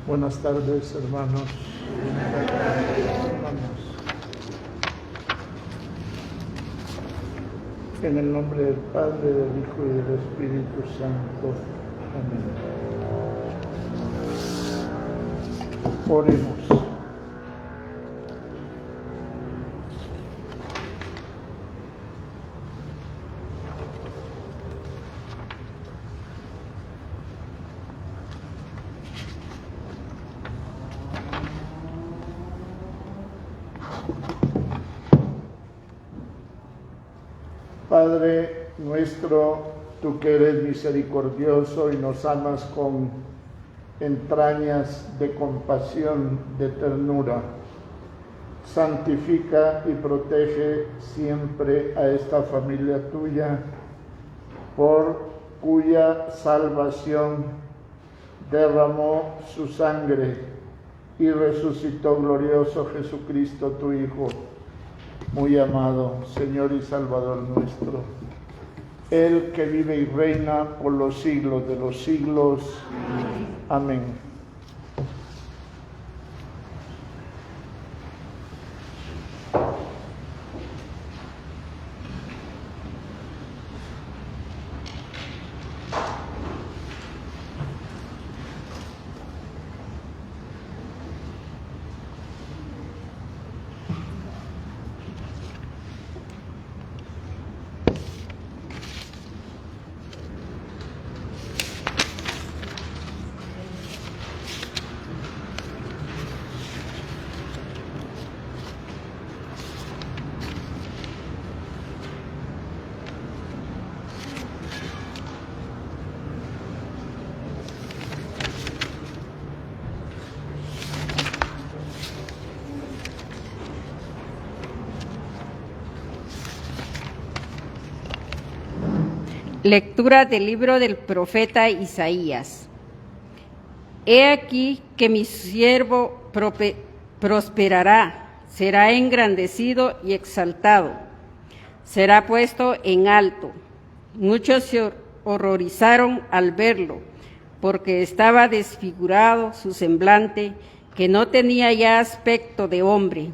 Buenas tardes, hermanos. En el nombre del Padre, del Hijo y del Espíritu Santo. Amén. Oremos. Padre nuestro, tú que eres misericordioso y nos amas con entrañas de compasión, de ternura, santifica y protege siempre a esta familia tuya, por cuya salvación derramó su sangre y resucitó glorioso Jesucristo tu Hijo, muy amado, Señor y Salvador nuestro, Él que vive y reina por los siglos de los siglos. Amén. Lectura del libro del profeta Isaías. He aquí que mi siervo prosperará, será engrandecido y exaltado, será puesto en alto. Muchos se horrorizaron al verlo, porque estaba desfigurado su semblante, que no tenía ya aspecto de hombre.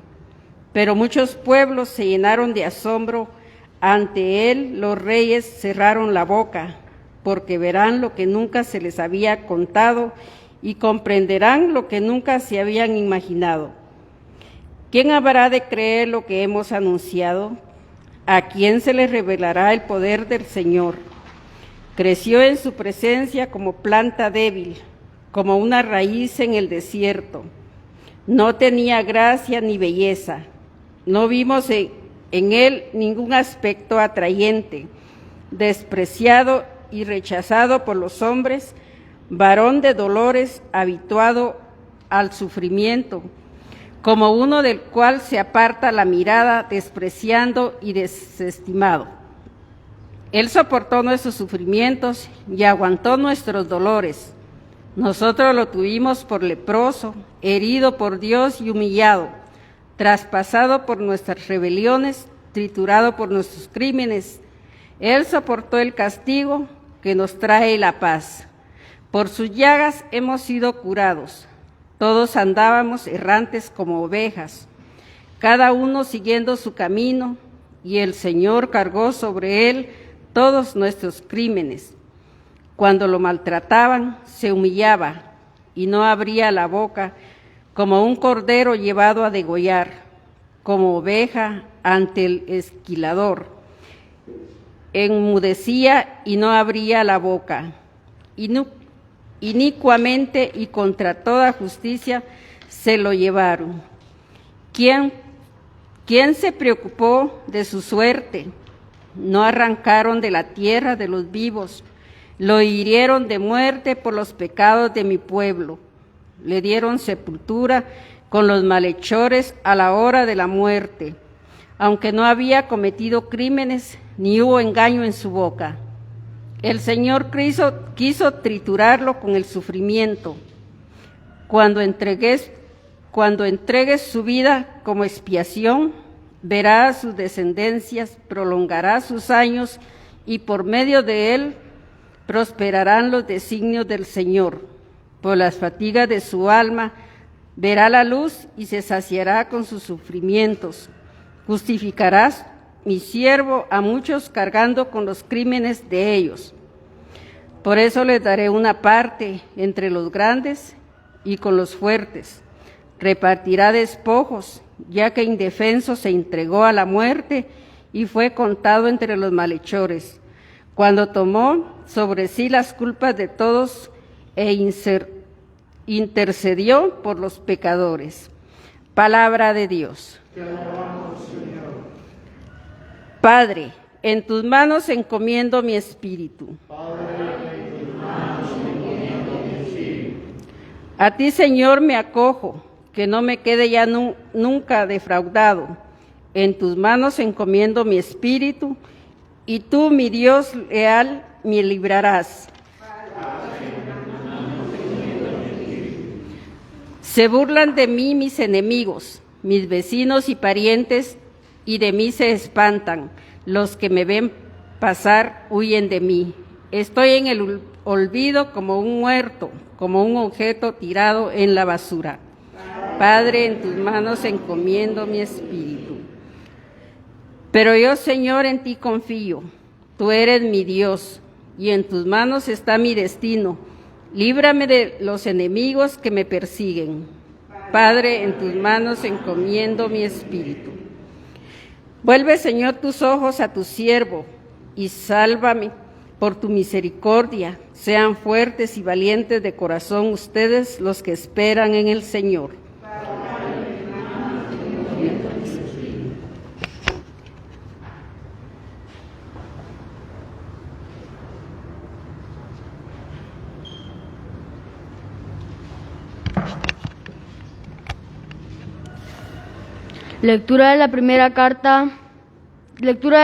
Pero muchos pueblos se llenaron de asombro. Ante él los reyes cerraron la boca, porque verán lo que nunca se les había contado y comprenderán lo que nunca se habían imaginado. ¿Quién habrá de creer lo que hemos anunciado? ¿A quién se le revelará el poder del Señor? Creció en su presencia como planta débil, como una raíz en el desierto. No tenía gracia ni belleza. No vimos en él ningún aspecto atrayente, despreciado y rechazado por los hombres, varón de dolores, habituado al sufrimiento, como uno del cual se aparta la mirada, despreciando y desestimado. Él soportó nuestros sufrimientos y aguantó nuestros dolores. Nosotros lo tuvimos por leproso, herido por Dios y humillado, traspasado por nuestras rebeliones, triturado por nuestros crímenes. Él soportó el castigo que nos trae la paz. Por sus llagas hemos sido curados. Todos andábamos errantes como ovejas, cada uno siguiendo su camino, y el Señor cargó sobre él todos nuestros crímenes. Cuando lo maltrataban, se humillaba y no abría la boca, como un cordero llevado a degollar, como oveja ante el esquilador. Enmudecía y no abría la boca. Inicuamente y contra toda justicia se lo llevaron. ¿Quién se preocupó de su suerte? No arrancaron de la tierra de los vivos, lo hirieron de muerte por los pecados de mi pueblo. Le dieron sepultura con los malhechores a la hora de la muerte, aunque no había cometido crímenes ni hubo engaño en su boca. El Señor quiso triturarlo con el sufrimiento. Cuando entregues su vida como expiación, verá a sus descendencias, prolongará sus años y por medio de él prosperarán los designios del Señor. por las fatigas de su alma, verá la luz y se saciará con sus sufrimientos. Justificarás, mi siervo, a muchos cargando con los crímenes de ellos. Por eso les daré una parte entre los grandes y con los fuertes. Repartirá despojos, ya que indefenso se entregó a la muerte y fue contado entre los malhechores, cuando tomó sobre sí las culpas de todos e intercedió por los pecadores. Palabra de Dios. Te alabamos, Señor. Padre, en tus manos encomiendo mi espíritu. A ti, Señor, me acojo, que no me quede ya nunca defraudado. En tus manos encomiendo mi espíritu, y tú, mi Dios leal, me librarás. Se burlan de mí mis enemigos, mis vecinos y parientes, y de mí se espantan. Los que me ven pasar huyen de mí. Estoy en el olvido como un muerto, como un objeto tirado en la basura. Padre, en tus manos encomiendo mi espíritu. Pero yo, Señor, en ti confío. Tú eres mi Dios, y en tus manos está mi destino. Líbrame de los enemigos que me persiguen. Padre, en tus manos encomiendo mi espíritu. Vuelve, Señor, tus ojos a tu siervo, y sálvame por tu misericordia. Sean fuertes y valientes de corazón ustedes los que esperan en el Señor. Lectura de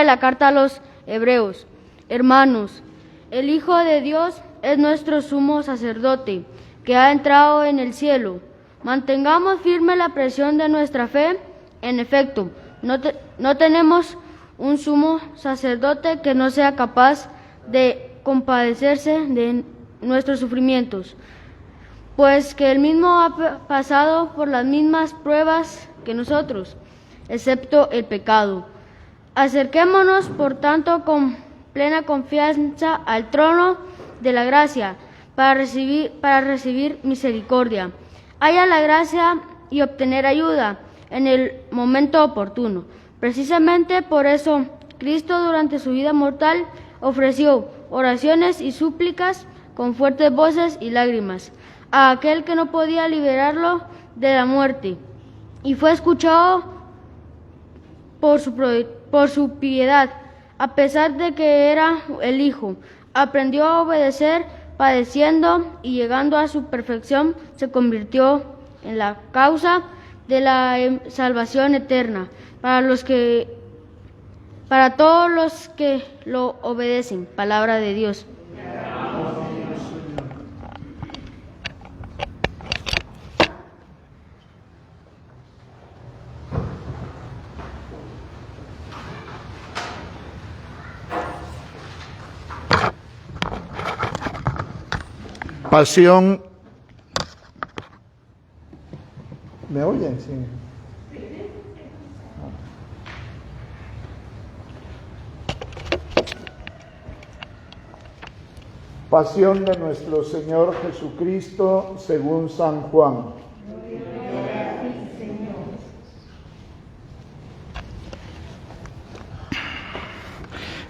la carta a los Hebreos. Hermanos, el Hijo de Dios es nuestro sumo sacerdote, que ha entrado en el cielo. Mantengamos firme la presión de nuestra fe. En efecto, no tenemos un sumo sacerdote que no sea capaz de compadecerse de nuestros sufrimientos, pues que él mismo ha pasado por las mismas pruebas que nosotros, excepto el pecado. Acerquémonos, por tanto, con plena confianza al trono de la gracia para recibir misericordia. Haya la gracia y obtener ayuda en el momento oportuno. Precisamente por eso, Cristo durante su vida mortal ofreció oraciones y súplicas con fuertes voces y lágrimas a aquel que no podía liberarlo de la muerte, y fue escuchado por su piedad. A pesar de que era el Hijo, aprendió a obedecer, padeciendo, y llegando a su perfección, se convirtió en la causa de la salvación eterna para todos los que lo obedecen. Palabra de Dios. Pasión. ¿Me oyen? Sí. Pasión de nuestro Señor Jesucristo según San Juan.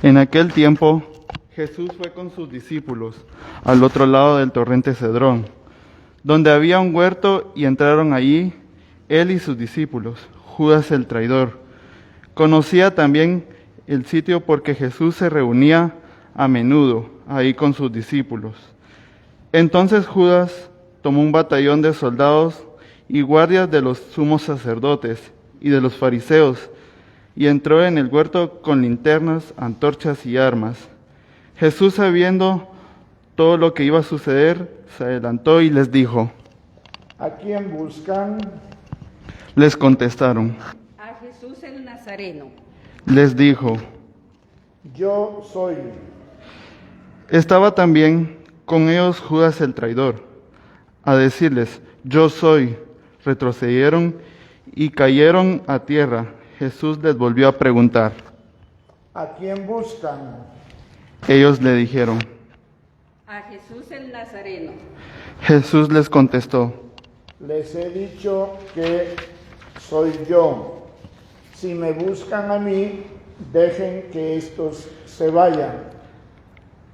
En aquel tiempo, Jesús fue con sus discípulos al otro lado del torrente Cedrón, donde había un huerto, y entraron allí él y sus discípulos. Judas el traidor conocía también el sitio porque Jesús se reunía a menudo ahí con sus discípulos. Entonces Judas tomó un batallón de soldados y guardias de los sumos sacerdotes y de los fariseos, y entró en el huerto con linternas, antorchas y armas. Jesús, sabiendo todo lo que iba a suceder, se adelantó y les dijo: ¿A quién buscan? Les contestaron. A Jesús el Nazareno. Les dijo: Yo soy. Estaba también con ellos Judas el traidor. a decirles: yo soy. Retrocedieron y cayeron a tierra. Jesús les volvió a preguntar: ¿a quién buscan? Ellos le dijeron: a Jesús el Nazareno. Jesús les contestó: Les he dicho que soy yo. Si me buscan a mí, dejen que estos se vayan.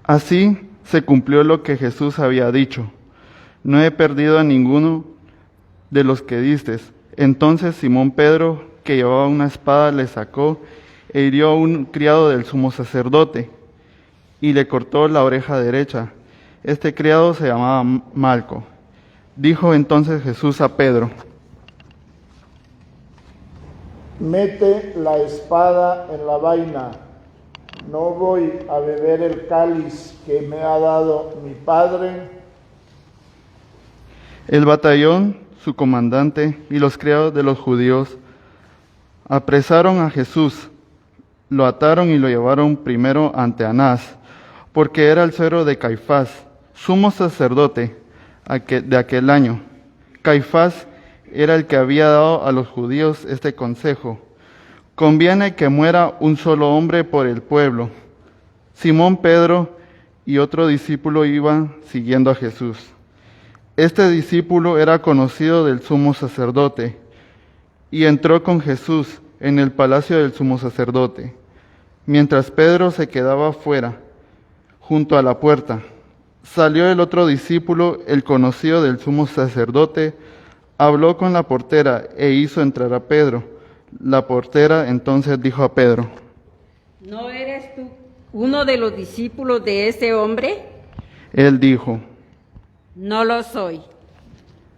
así se cumplió lo que Jesús había dicho: no he perdido a ninguno de los que distes. Entonces Simón Pedro, que llevaba una espada, le sacó e hirió a un criado del sumo sacerdote y le cortó la oreja derecha. Este criado se llamaba Malco. Dijo entonces Jesús a Pedro: Mete la espada en la vaina. No voy a beber el cáliz que me ha dado mi padre. El batallón, su comandante y los criados de los judíos apresaron a Jesús, lo ataron y lo llevaron primero ante Anás, porque era el suegro de Caifás, sumo sacerdote de aquel año. Caifás era el que había dado a los judíos este consejo: conviene que muera un solo hombre por el pueblo. Simón Pedro y otro discípulo iban siguiendo a Jesús. Este discípulo era conocido del sumo sacerdote y entró con Jesús en el palacio del sumo sacerdote, mientras Pedro se quedaba fuera, junto a la puerta. Salió el otro discípulo, el conocido del sumo sacerdote, habló con la portera e hizo entrar a Pedro. La portera entonces dijo a Pedro: ¿no eres tú uno de los discípulos de ese hombre? Él dijo: No lo soy.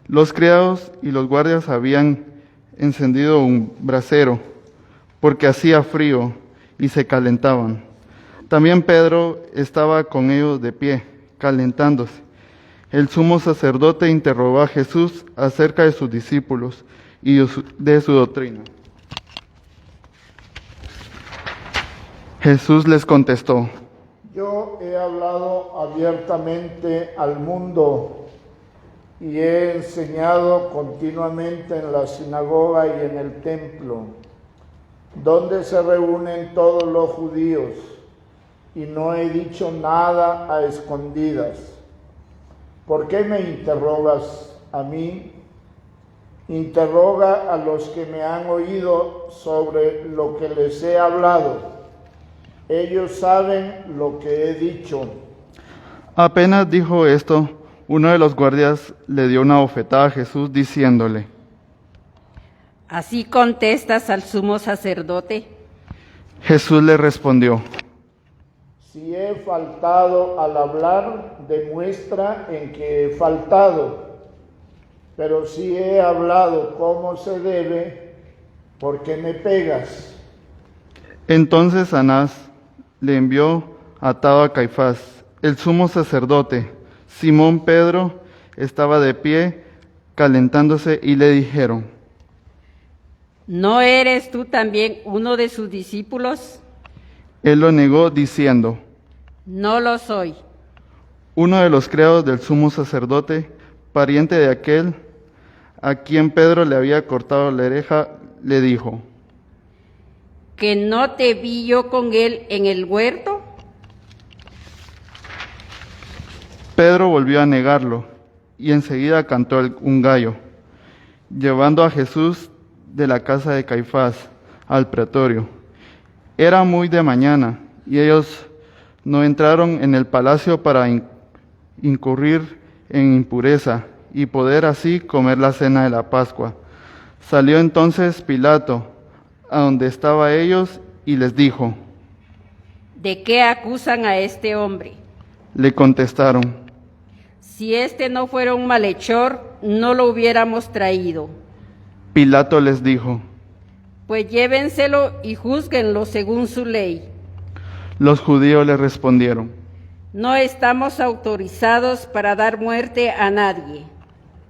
Los criados y los guardias habían encendido un brasero, porque hacía frío y se calentaban. También Pedro estaba con ellos de pie, calentándose. El sumo sacerdote interrogó a Jesús acerca de sus discípulos y de su doctrina. Jesús les contestó: Yo he hablado abiertamente al mundo y he enseñado continuamente en la sinagoga y en el templo, donde se reúnen todos los judíos, y no he dicho nada a escondidas. ¿Por qué me interrogas a mí? Interroga a los que me han oído sobre lo que les he hablado. Ellos saben lo que he dicho. Apenas dijo esto, uno de los guardias le dio una bofetada a Jesús diciéndole: ¿Así contestas al sumo sacerdote? Jesús le respondió: Si he faltado al hablar, demuestra en que he faltado. Pero si he hablado como se debe, ¿por qué me pegas? Entonces Anás le envió atado a Caifás, el sumo sacerdote. Simón Pedro estaba de pie calentándose y le dijeron: ¿No eres tú también uno de sus discípulos? Él lo negó diciendo: No lo soy. Uno de los criados del sumo sacerdote, pariente de aquel a quien Pedro le había cortado la oreja, le dijo: ¿Que no te vi yo con él en el huerto? Pedro volvió a negarlo, y enseguida cantó un gallo, llevando a Jesús de la casa de Caifás al pretorio. Era muy de mañana, y ellos no entraron en el palacio para incurrir en impureza, y poder así comer la cena de la Pascua. Salió entonces Pilato a donde estaban ellos y les dijo: ¿De qué acusan a este hombre? Le contestaron: Si este no fuera un malhechor, no lo hubiéramos traído. Pilato les dijo: Pues llévenselo y júzguenlo según su ley. Los judíos le respondieron: No estamos autorizados para dar muerte a nadie.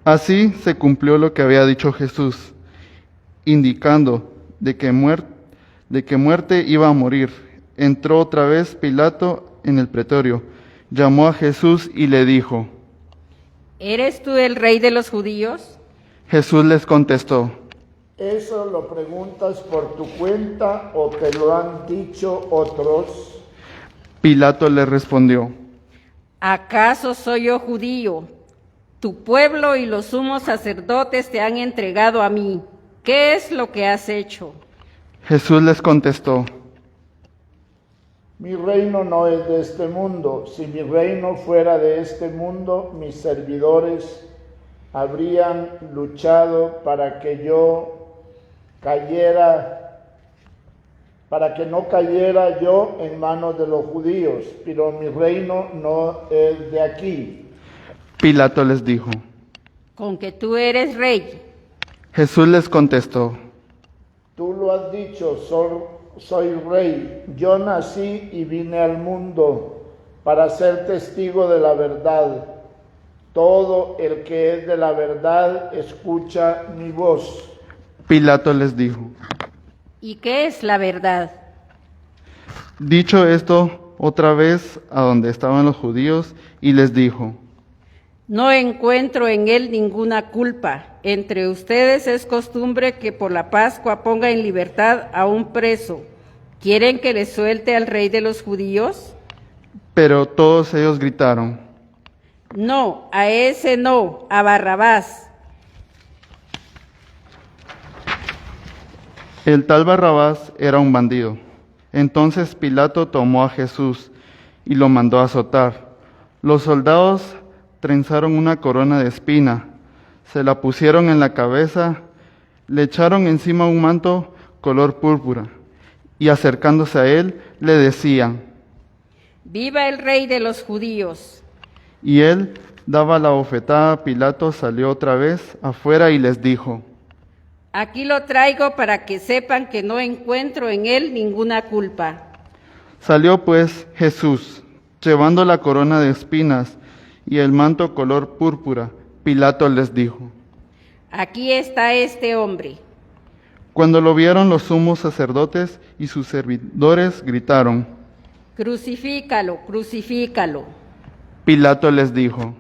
Así se cumplió lo que había dicho Jesús, indicando de que muerte iba a morir. Entró otra vez Pilato en el pretorio, llamó a Jesús y le dijo: ¿eres tú el rey de los judíos? Jesús les contestó: ¿Eso lo preguntas por tu cuenta o te lo han dicho otros? Pilato les respondió: ¿Acaso soy yo judío? Tu pueblo y los sumos sacerdotes te han entregado a mí. ¿Qué es lo que has hecho? Jesús les contestó: Mi reino no es de este mundo. Si mi reino fuera de este mundo, mis servidores habrían luchado para que no cayera yo en manos de los judíos, pero mi reino no es de aquí. Pilato les dijo: ¿Con que tú eres rey? Jesús les contestó: Tú lo has dicho, soy rey. Yo nací y vine al mundo para ser testigo de la verdad. Todo el que es de la verdad escucha mi voz. Pilato les dijo: ¿Y qué es la verdad? Dicho esto, otra vez a donde estaban los judíos, y les dijo: No encuentro en él ninguna culpa. Entre ustedes es costumbre que por la Pascua ponga en libertad a un preso. ¿Quieren que le suelte al rey de los judíos? Pero todos ellos gritaron: No, a ese no, a Barrabás. El tal Barrabás era un bandido. Entonces Pilato tomó a Jesús y lo mandó a azotar. Los soldados trenzaron una corona de espina, se la pusieron en la cabeza, le echaron encima un manto color púrpura, y acercándose a él le decían: ¡Viva el rey de los judíos! Y él daba la bofetada. Pilato salió otra vez afuera y les dijo: Aquí lo traigo para que sepan que no encuentro en él ninguna culpa. Salió pues Jesús, llevando la corona de espinas y el manto color púrpura. Pilato les dijo: Aquí está este hombre. Cuando lo vieron los sumos sacerdotes y sus servidores gritaron: Crucifícalo, crucifícalo. Pilato les dijo: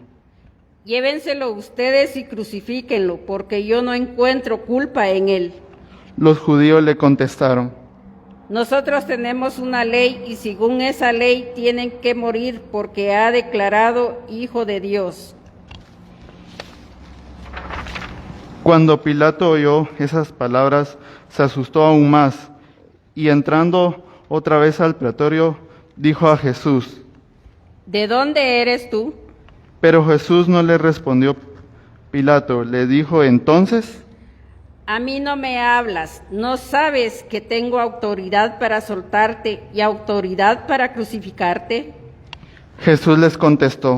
Llévenselo ustedes y crucifíquenlo, porque yo no encuentro culpa en él. Los judíos le contestaron: Nosotros tenemos una ley y según esa ley tienen que morir porque ha declarado hijo de Dios. Cuando Pilato oyó esas palabras, se asustó aún más, y entrando otra vez al pretorio, dijo a Jesús: ¿De dónde eres tú? Pero Jesús no le respondió. Pilato le dijo entonces: A mí no me hablas, ¿no sabes que tengo autoridad para soltarte y autoridad para crucificarte? Jesús les contestó: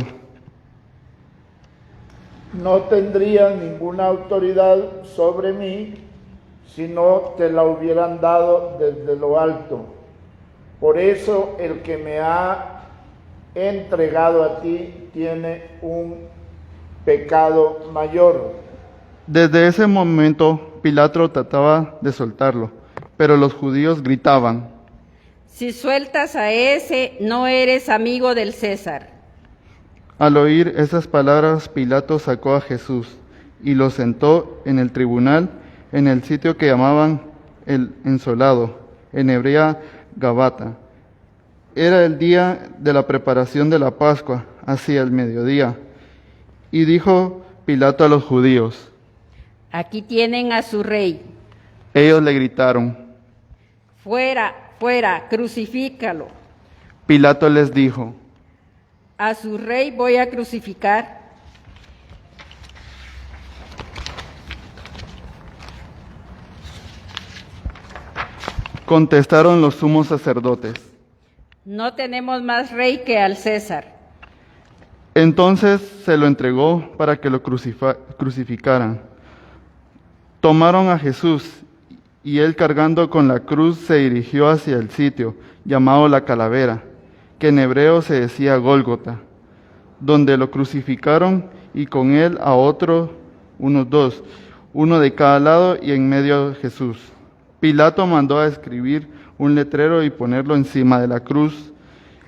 No tendría ninguna autoridad sobre mí si no te la hubieran dado desde lo alto. Por eso el que me ha entregado a ti tiene un pecado mayor. Desde ese momento Pilato trataba de soltarlo, pero los judíos gritaban: Si sueltas a ese, no eres amigo del César. Al oír esas palabras, Pilato sacó a Jesús y lo sentó en el tribunal, en el sitio que llamaban el Ensolado, en hebrea Gabata. Era el día de la preparación de la Pascua, hacia el mediodía. Y dijo Pilato a los judíos: Aquí tienen a su rey. Ellos le gritaron: Fuera, fuera, crucifícalo. Pilato les dijo: A su rey voy a crucificar. Contestaron los sumos sacerdotes: No tenemos más rey que al César. Entonces se lo entregó para que lo crucificaran. Tomaron a Jesús y él, cargando con la cruz, se dirigió hacia el sitio llamado la Calavera, que en hebreo se decía Gólgota, donde lo crucificaron, y con él a unos dos, uno de cada lado y en medio de Jesús. Pilato mandó a escribir un letrero y ponerlo encima de la cruz.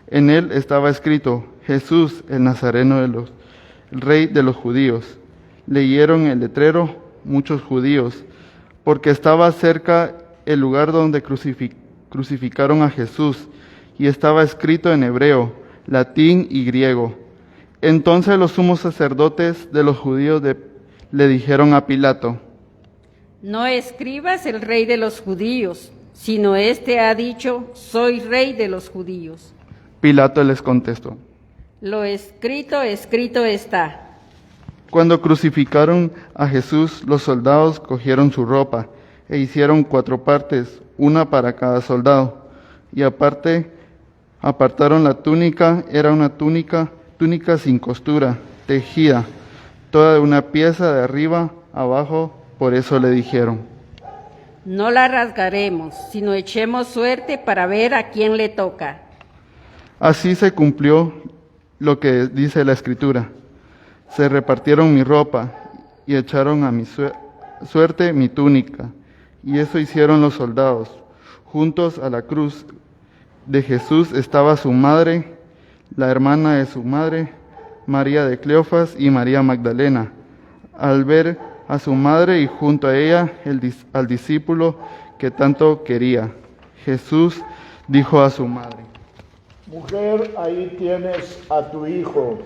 En él estaba escrito: Jesús, el Nazareno Rey de los Judíos. Leyeron el letrero muchos judíos, porque estaba cerca el lugar donde crucificaron a Jesús, y estaba escrito en hebreo, latín y griego. Entonces los sumos sacerdotes de los judíos le dijeron a Pilato: No escribas el Rey de los Judíos, sino éste ha dicho, soy Rey de los Judíos. Pilato les contestó: Lo escrito, escrito está. Cuando crucificaron a Jesús, los soldados cogieron su ropa e hicieron 4 partes, una para cada soldado, y apartaron la túnica. Era una túnica sin costura, tejida, toda de una pieza de arriba abajo. Por eso le dijeron: No la rasgaremos, sino echemos suerte para ver a quién le toca. Así se cumplió lo que dice la Escritura: se repartieron mi ropa y echaron a mi suerte mi túnica. Y eso hicieron los soldados. Juntos a la cruz de Jesús estaba su madre, la hermana de su madre, María de Cleofas y María Magdalena. Al ver a su madre y junto a ella al discípulo que tanto quería, Jesús dijo a su madre: Mujer, ahí tienes a tu hijo.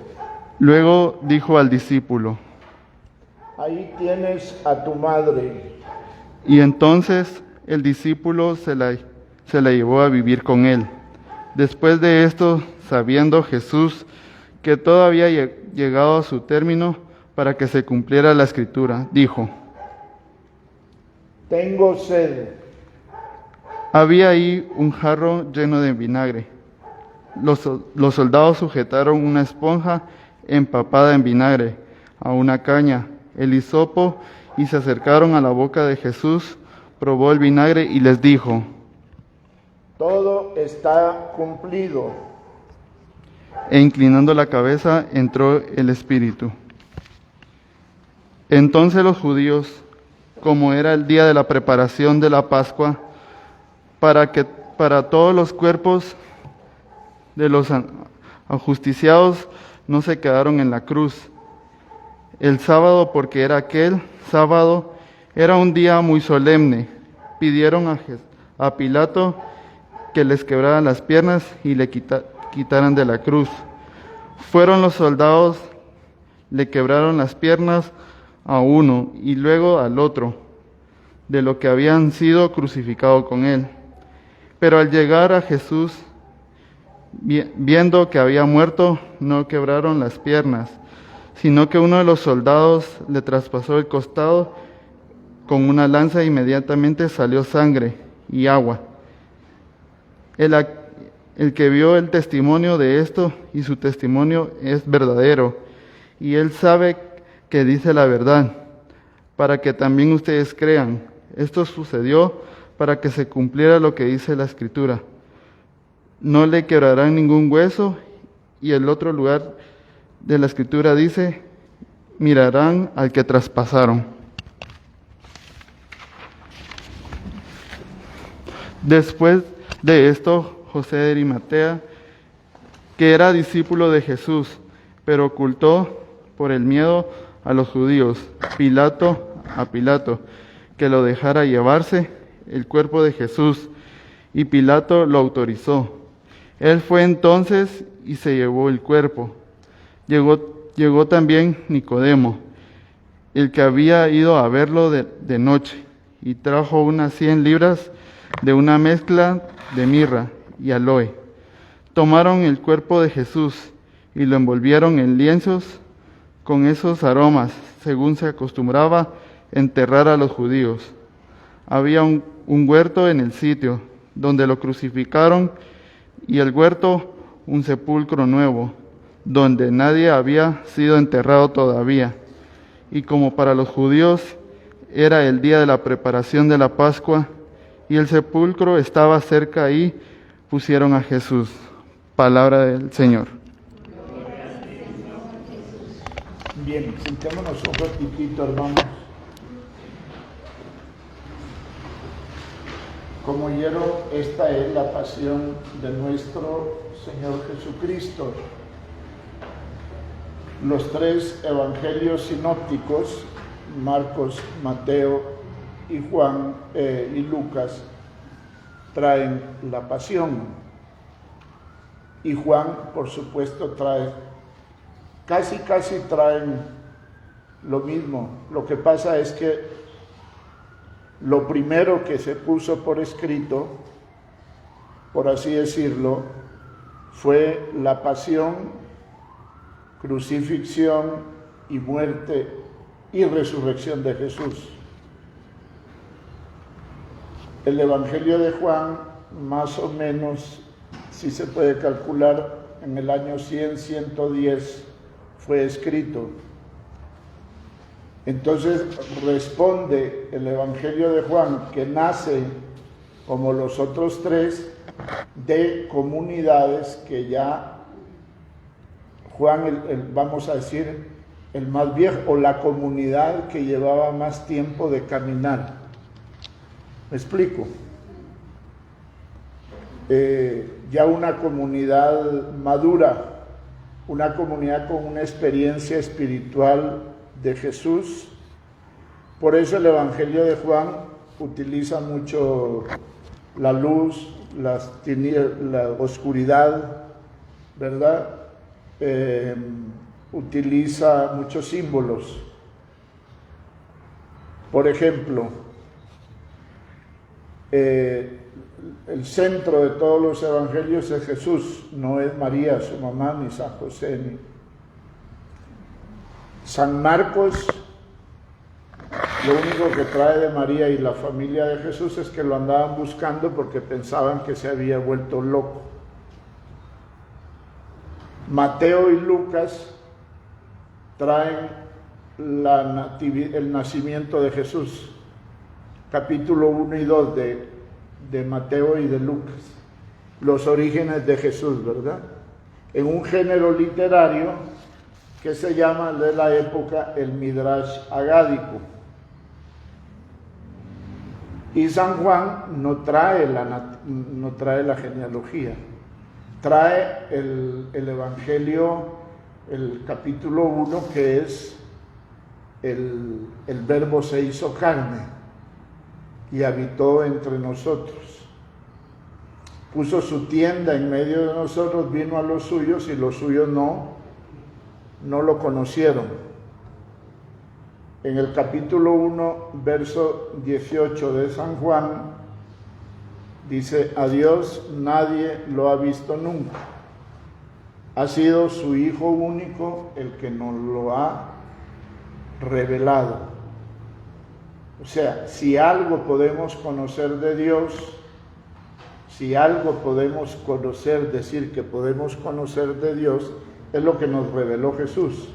Luego dijo al discípulo: Ahí tienes a tu madre. Y entonces el discípulo se la llevó a vivir con él. Después de esto, sabiendo Jesús que todo había llegado a su término para que se cumpliera la Escritura, dijo: Tengo sed. Había ahí un jarro lleno de vinagre. Los soldados sujetaron una esponja empapada en vinagre a una caña, el hisopo, y se acercaron a la boca de Jesús. Probó el vinagre y les dijo: Todo está cumplido. E inclinando la cabeza entró el espíritu. Entonces los judíos, como era el día de la preparación de la Pascua, para todos los cuerpos de los ajusticiados no se quedaron en la cruz el sábado, porque era aquel sábado, era un día muy solemne, pidieron a Pilato que les quebraran las piernas y le quitaran de la cruz. Fueron los soldados, le quebraron las piernas a uno y luego al otro, de lo que habían sido crucificados con él. Pero al llegar a Jesús, viendo que había muerto, no quebraron las piernas, sino que uno de los soldados le traspasó el costado con una lanza. Inmediatamente salió sangre y agua. El que vio el testimonio de esto, y su testimonio es verdadero, y él sabe que dice la verdad, para que también ustedes crean. Esto sucedió para que se cumpliera lo que dice la Escritura: no le quebrarán ningún hueso. Y el otro lugar de la Escritura dice: mirarán al que traspasaron. Después de esto, José de Arimatea, que era discípulo de Jesús, pero ocultó por el miedo a los judíos, a Pilato, que lo dejara llevarse el cuerpo de Jesús, y Pilato lo autorizó. Él fue entonces y se llevó el cuerpo. Llegó también Nicodemo, el que había ido a verlo de noche, y trajo unas 100 libras de una mezcla de mirra y aloe. Tomaron el cuerpo de Jesús y lo envolvieron en lienzos con esos aromas, según se acostumbraba enterrar a los judíos. Había un huerto en el sitio donde lo crucificaron, y el huerto un sepulcro nuevo, donde nadie había sido enterrado todavía. Y como para los judíos era el día de la preparación de la Pascua, y el sepulcro estaba cerca, ahí pusieron a Jesús. Palabra del Señor. Bien, sentémonos un ratitito, hermanos. Como oyeron, esta es la pasión de nuestro Señor Jesucristo. Los tres evangelios sinópticos, Marcos, Mateo y Juan y Lucas, traen la pasión. Y Juan, por supuesto, trae, casi traen lo mismo. Lo que pasa es que lo primero que se puso por escrito, por así decirlo, fue la pasión, crucifixión y muerte y resurrección de Jesús. El Evangelio de Juan, más o menos, si se puede calcular, en el año 100-110 fue escrito. Entonces responde el Evangelio de Juan, que nace, como los otros tres, de comunidades que ya Juan, vamos a decir, el más viejo, o la comunidad que llevaba más tiempo de caminar. ¿Me explico? Ya una comunidad madura, una comunidad con una experiencia espiritual de Jesús. Por eso el Evangelio de Juan utiliza mucho la luz, la oscuridad, ¿verdad? Utiliza muchos símbolos. Por ejemplo, el centro de todos los evangelios es Jesús, no es María, su mamá, ni San José, ni San Marcos. Lo único que trae de María y la familia de Jesús es que lo andaban buscando porque pensaban que se había vuelto loco. Mateo y Lucas traen el nacimiento de Jesús, capítulo 1 y 2 de Mateo y de Lucas, los orígenes de Jesús, ¿verdad? En un género literario que se llama de la época el Midrash Agádico. Y San Juan no trae la genealogía, trae el Evangelio, el capítulo 1, que es el Verbo se hizo carne y habitó entre nosotros. Puso su tienda en medio de nosotros, vino a los suyos y los suyos no lo conocieron. En el capítulo 1, verso 18 de San Juan, dice: a Dios nadie lo ha visto nunca. Ha sido su Hijo único el que nos lo ha revelado. O sea, si algo podemos conocer de Dios, si algo podemos conocer, decir que podemos conocer de Dios, es lo que nos reveló Jesús.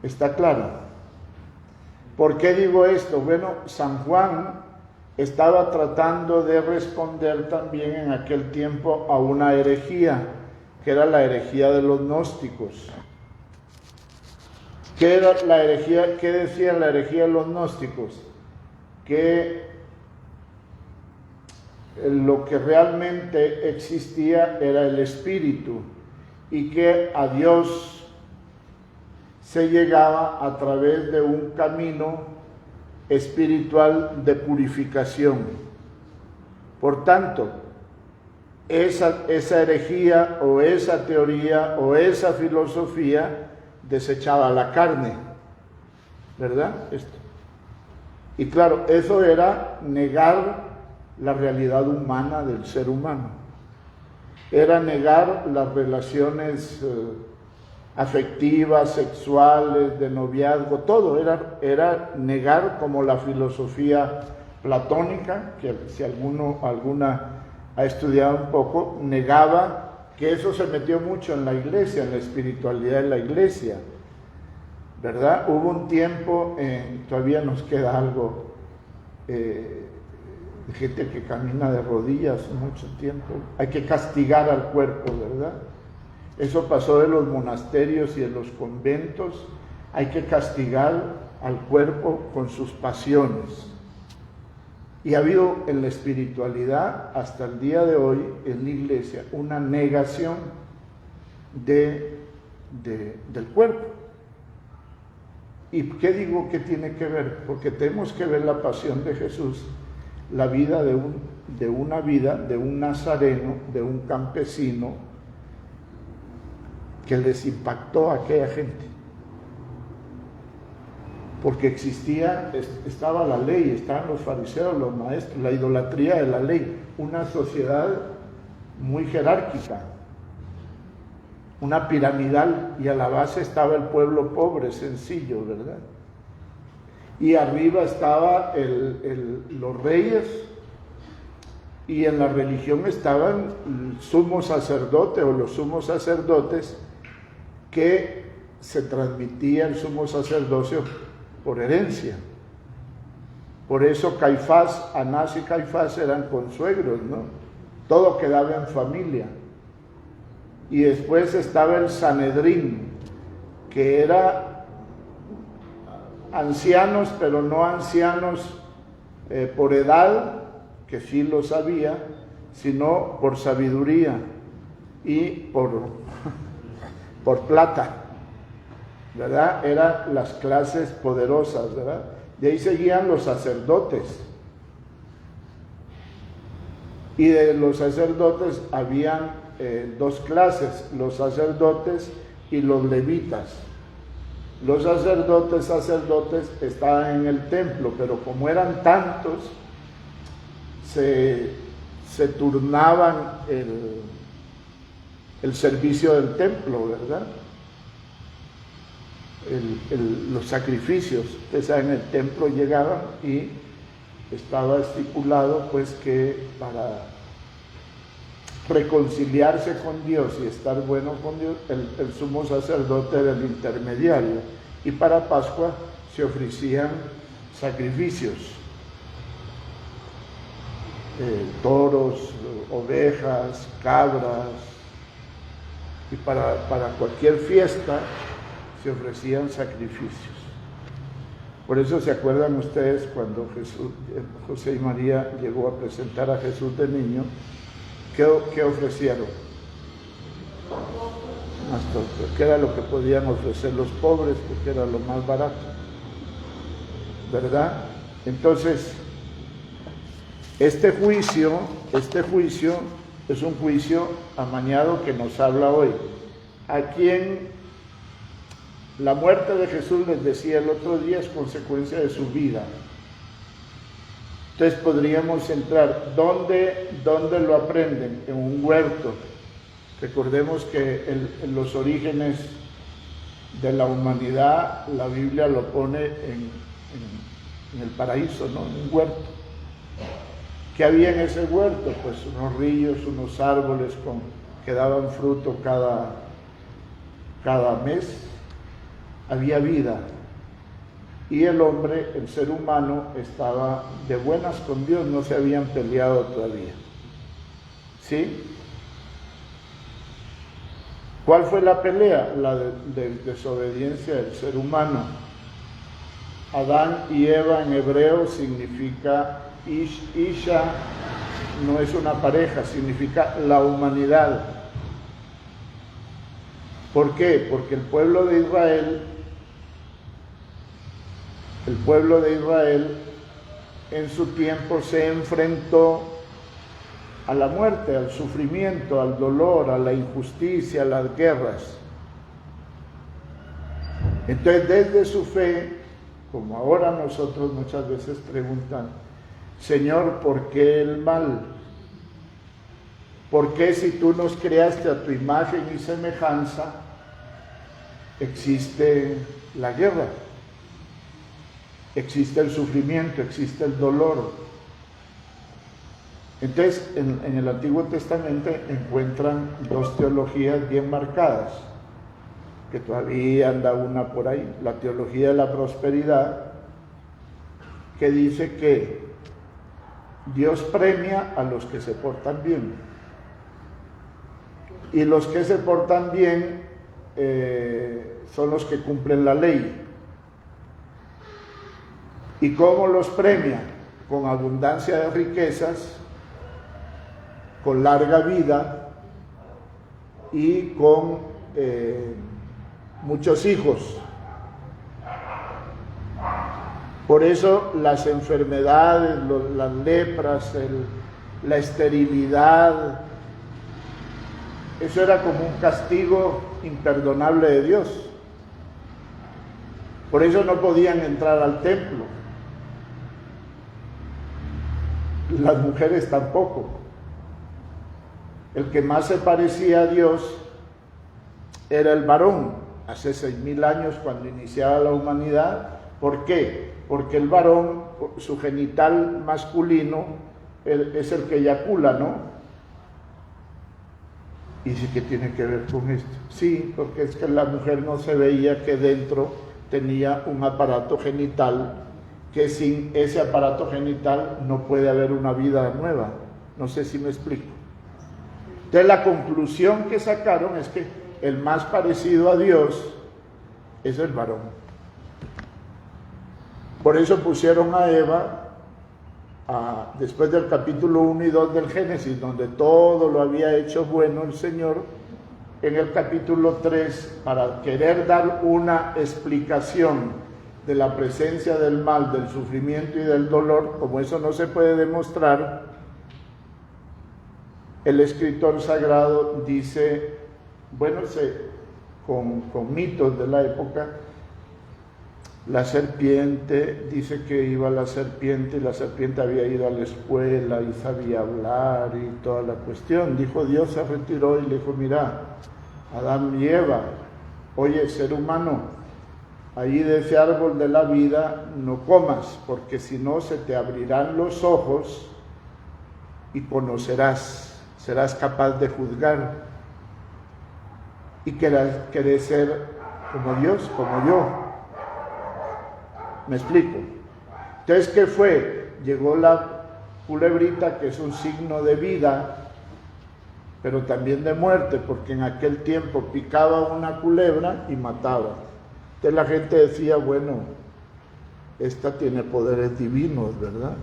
¿Está claro? ¿Por qué digo esto? Bueno, San Juan estaba tratando de responder también en aquel tiempo a una herejía, que era la herejía de los gnósticos. ¿Qué era la herejía? ¿Qué decía la herejía de los gnósticos? Que lo que realmente existía era el espíritu y que a Dios se llegaba a través de un camino espiritual de purificación. Por tanto, esa herejía o esa teoría o esa filosofía desechaba la carne, ¿verdad? Y claro, eso era negar la realidad humana del ser humano, era negar las relaciones afectivas, sexuales, de noviazgo, todo era negar, como la filosofía platónica, que si alguna ha estudiado un poco, negaba, que eso se metió mucho en la iglesia, en la espiritualidad de la iglesia, ¿verdad? Hubo un tiempo, todavía nos queda algo, de gente que camina de rodillas mucho tiempo, hay que castigar al cuerpo, ¿verdad? Eso pasó de los monasterios y de los conventos. Hay que castigar al cuerpo con sus pasiones. Y ha habido en la espiritualidad, hasta el día de hoy, en la iglesia, una negación de del cuerpo. ¿Y qué digo que tiene que ver? Porque tenemos que ver la pasión de Jesús, la vida de un nazareno, de un campesino, que les impactó a aquella gente. Porque estaba la ley, estaban los fariseos, los maestros, la idolatría de la ley, una sociedad muy jerárquica, una piramidal, y a la base estaba el pueblo pobre, sencillo, ¿verdad? Y arriba estaba los reyes, y en la religión estaban el sumo sacerdote o los sumos sacerdotes, que se transmitía el sumo sacerdocio por herencia. Por eso Caifás, Anás y Caifás eran consuegros, ¿no? Todo quedaba en familia. Y después estaba el Sanedrín, que era ancianos, pero no ancianos por edad, que sí lo sabía, sino por sabiduría y por plata, ¿verdad? Eran las clases poderosas, ¿verdad? De ahí seguían los sacerdotes. Y de los sacerdotes habían dos clases, los sacerdotes y los levitas. Los sacerdotes estaban en el templo, pero como eran tantos, se turnaban el servicio del templo, ¿verdad? Los sacrificios. Ustedes saben, el templo llegaban y estaba estipulado pues que para reconciliarse con Dios y estar bueno con Dios, el sumo sacerdote era el intermediario, y para Pascua se ofrecían sacrificios, toros, ovejas, cabras, y para cualquier fiesta se ofrecían sacrificios. Por eso se acuerdan ustedes cuando José y María llegó a presentar a Jesús de niño, ¿qué ofrecieron? Que era lo que podían ofrecer los pobres, porque era lo más barato, ¿verdad? Entonces, este juicio es un juicio amañado que nos habla hoy. A quien la muerte de Jesús, les decía el otro día, es consecuencia de su vida. Entonces podríamos entrar, ¿dónde lo aprenden? En un huerto. Recordemos que en los orígenes de la humanidad, la Biblia lo pone en el paraíso, ¿no? En un huerto. ¿Qué había en ese huerto? Pues unos ríos, unos árboles que daban fruto cada mes. Había vida. Y el hombre, el ser humano, estaba de buenas con Dios, no se habían peleado todavía. ¿Sí? ¿Cuál fue la pelea? La de desobediencia del ser humano. Adán y Eva en hebreo significa Isha, no es una pareja, significa la humanidad. ¿Por qué? Porque el pueblo de Israel en su tiempo se enfrentó a la muerte, al sufrimiento, al dolor, a la injusticia, a las guerras. Entonces, desde su fe, como ahora nosotros muchas veces preguntan, Señor, ¿por qué el mal? ¿Por qué si tú nos creaste a tu imagen y semejanza, existe la guerra? Existe el sufrimiento, existe el dolor. Entonces, en el Antiguo Testamento encuentran dos teologías bien marcadas, que todavía anda una por ahí. La teología de la prosperidad, que dice que Dios premia a los que se portan bien, y los que se portan bien son los que cumplen la ley. ¿Y cómo los premia? Con abundancia de riquezas, con larga vida y con muchos hijos. Por eso las enfermedades, las lepras, la esterilidad, eso era como un castigo imperdonable de Dios. Por eso no podían entrar al templo. Las mujeres tampoco. El que más se parecía a Dios era el varón, hace 6.000 años cuando iniciaba la humanidad. ¿Por qué? Porque el varón, su genital masculino, es el que eyacula, ¿no? ¿Y sí que tiene que ver con esto? Sí, porque es que la mujer no se veía que dentro tenía un aparato genital, que sin ese aparato genital no puede haber una vida nueva. No sé si me explico. Entonces la conclusión que sacaron es que el más parecido a Dios es el varón. Por eso pusieron a Eva, después del capítulo 1 y 2 del Génesis, donde todo lo había hecho bueno el Señor, en el capítulo 3, para querer dar una explicación de la presencia del mal, del sufrimiento y del dolor. Como eso no se puede demostrar, el escritor sagrado dice, bueno, con mitos de la época, la serpiente, dice que iba la serpiente y la serpiente había ido a la escuela y sabía hablar y toda la cuestión. Dijo Dios, se retiró y le dijo, mira, Adán y Eva, oye, ser humano, ahí de ese árbol de la vida no comas, porque si no se te abrirán los ojos y conocerás, serás capaz de juzgar y querés ser como Dios, como yo. ¿Me explico? Entonces, ¿qué fue? Llegó la culebrita, que es un signo de vida, pero también de muerte, porque en aquel tiempo picaba una culebra y mataba. Entonces la gente decía, bueno, esta tiene poderes divinos, ¿verdad?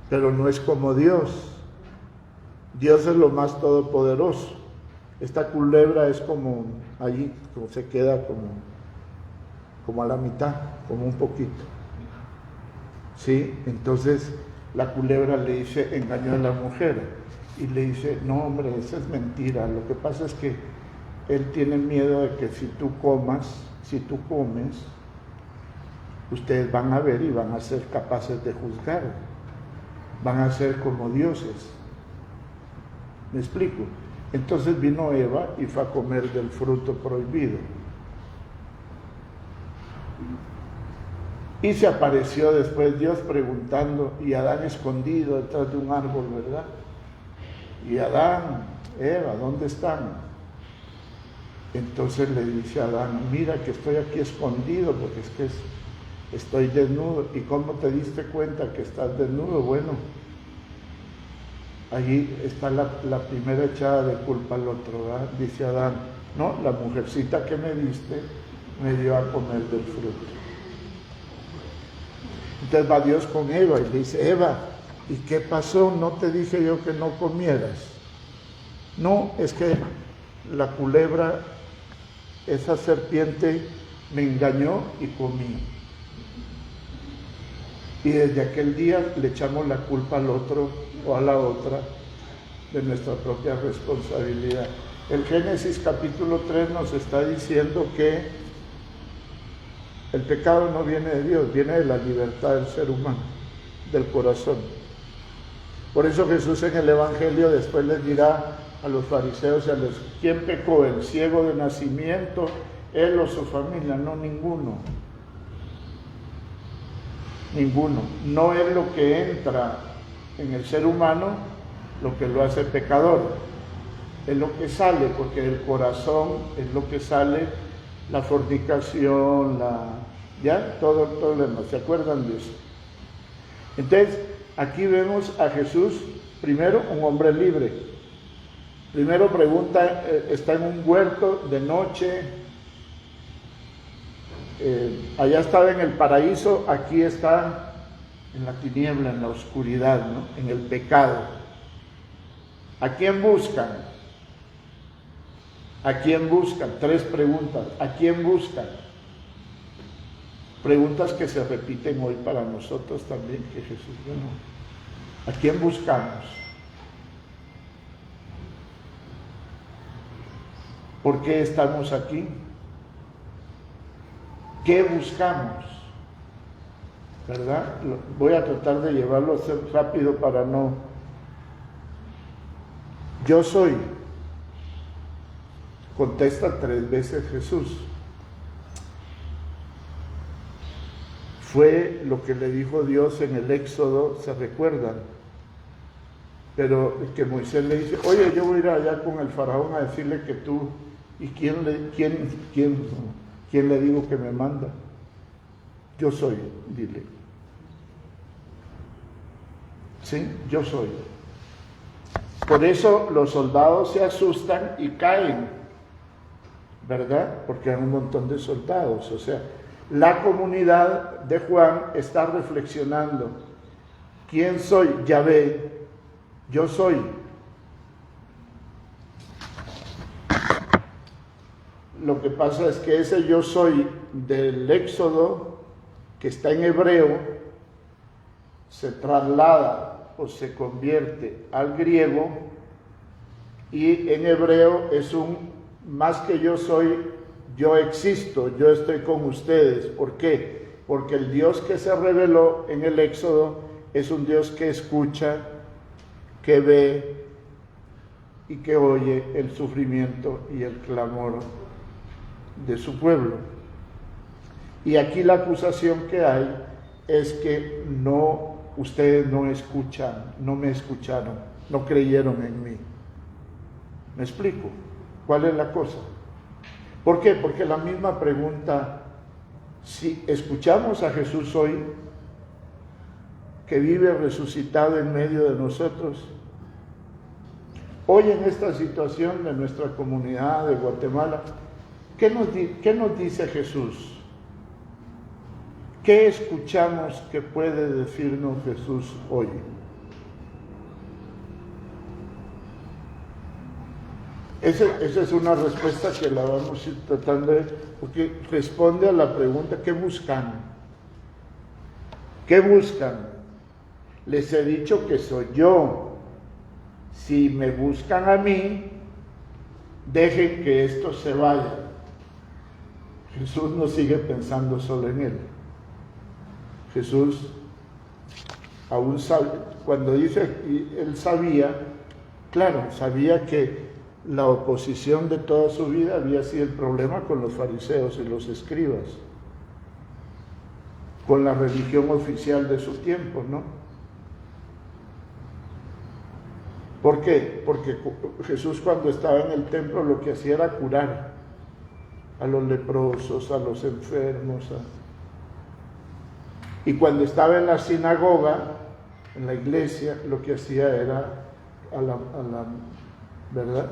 Pero no es como Dios. Dios es lo más todopoderoso. Esta culebra es como allí, como se queda como a la mitad, como un poquito. ¿Sí? Entonces la culebra le dice, engañó a la mujer, y le dice, no hombre, esa es mentira, lo que pasa es que él tiene miedo de que si tú comes, ustedes van a ver y van a ser capaces de juzgar, van a ser como dioses. ¿Me explico? Entonces vino Eva y fue a comer del fruto prohibido. Y se apareció después Dios preguntando, y Adán escondido detrás de un árbol, ¿verdad? Y Adán, Eva, ¿dónde están? Entonces le dice a Adán, mira que estoy aquí escondido porque es que estoy desnudo. ¿Y cómo te diste cuenta que estás desnudo? Bueno, allí está la primera echada de culpa al otro, ¿verdad? Dice Adán, no, la mujercita que me diste me dio a comer del fruto. Entonces va Dios con Eva y le dice, Eva, ¿y qué pasó? No te dije yo que no comieras. No, es que la culebra, esa serpiente, me engañó y comí. Y desde aquel día le echamos la culpa al otro o a la otra de nuestra propia responsabilidad. El Génesis capítulo 3 nos está diciendo que el pecado no viene de Dios, viene de la libertad del ser humano, del corazón. Por eso Jesús en el Evangelio después les dirá a los fariseos y a los, ¿quién pecó? ¿El ciego de nacimiento, él o su familia? No, ninguno. Ninguno. No es lo que entra en el ser humano lo que lo hace pecador. Es lo que sale, porque del corazón es lo que sale la fornicación, todo lo demás. ¿Se acuerdan de eso? Entonces, aquí vemos a Jesús, primero, un hombre libre. Primero pregunta, está en un huerto de noche, allá estaba en el paraíso, aquí está en la tiniebla, en la oscuridad, ¿no? En el pecado. ¿A quién buscan? ¿A quién buscan? 3 preguntas. ¿A quién buscan? Preguntas que se repiten hoy para nosotros también, que Jesús, bueno, ¿a quién buscamos? ¿Por qué estamos aquí? ¿Qué buscamos? ¿Verdad? Voy a tratar de llevarlo rápido para no... Yo soy. Contesta 3 veces Jesús. Fue lo que le dijo Dios en el Éxodo, ¿se recuerdan? Pero que Moisés le dice, oye, yo voy a ir allá con el faraón a decirle que tú, ¿y quién le digo que me manda? Yo soy, dile. Sí, yo soy. Por eso los soldados se asustan y caen, ¿verdad? Porque hay un montón de soldados. O sea, la comunidad de Juan está reflexionando. ¿Quién soy? Yahvé. Yo soy. Lo que pasa es que ese yo soy del Éxodo, que está en hebreo, se traslada o se convierte al griego, y en hebreo es más que yo soy, yo existo, yo estoy con ustedes. ¿Por qué? Porque el Dios que se reveló en el Éxodo es un Dios que escucha, que ve y que oye el sufrimiento y el clamor de su pueblo. Y aquí la acusación que hay es que ustedes no escuchan, no me escucharon, no creyeron en mí. ¿Me explico? ¿Cuál es la cosa? ¿Por qué? Porque la misma pregunta, si escuchamos a Jesús hoy, que vive resucitado en medio de nosotros, hoy en esta situación de nuestra comunidad de Guatemala, ¿qué nos dice Jesús? ¿Qué escuchamos que puede decirnos Jesús hoy? Esa es una respuesta que la vamos a ir tratando de, porque responde a la pregunta, ¿qué buscan? ¿Qué buscan? Les he dicho que soy yo. Si me buscan a mí, dejen que esto se vaya. Jesús no sigue pensando solo en él. Jesús aún sabe, cuando dice, él sabía, claro, sabía que la oposición de toda su vida había sido el problema con los fariseos y los escribas, con la religión oficial de su tiempo, ¿no? ¿Por qué? Porque Jesús, cuando estaba en el templo, lo que hacía era curar a los leprosos, a los enfermos, y cuando estaba en la sinagoga, en la iglesia, lo que hacía era ¿verdad?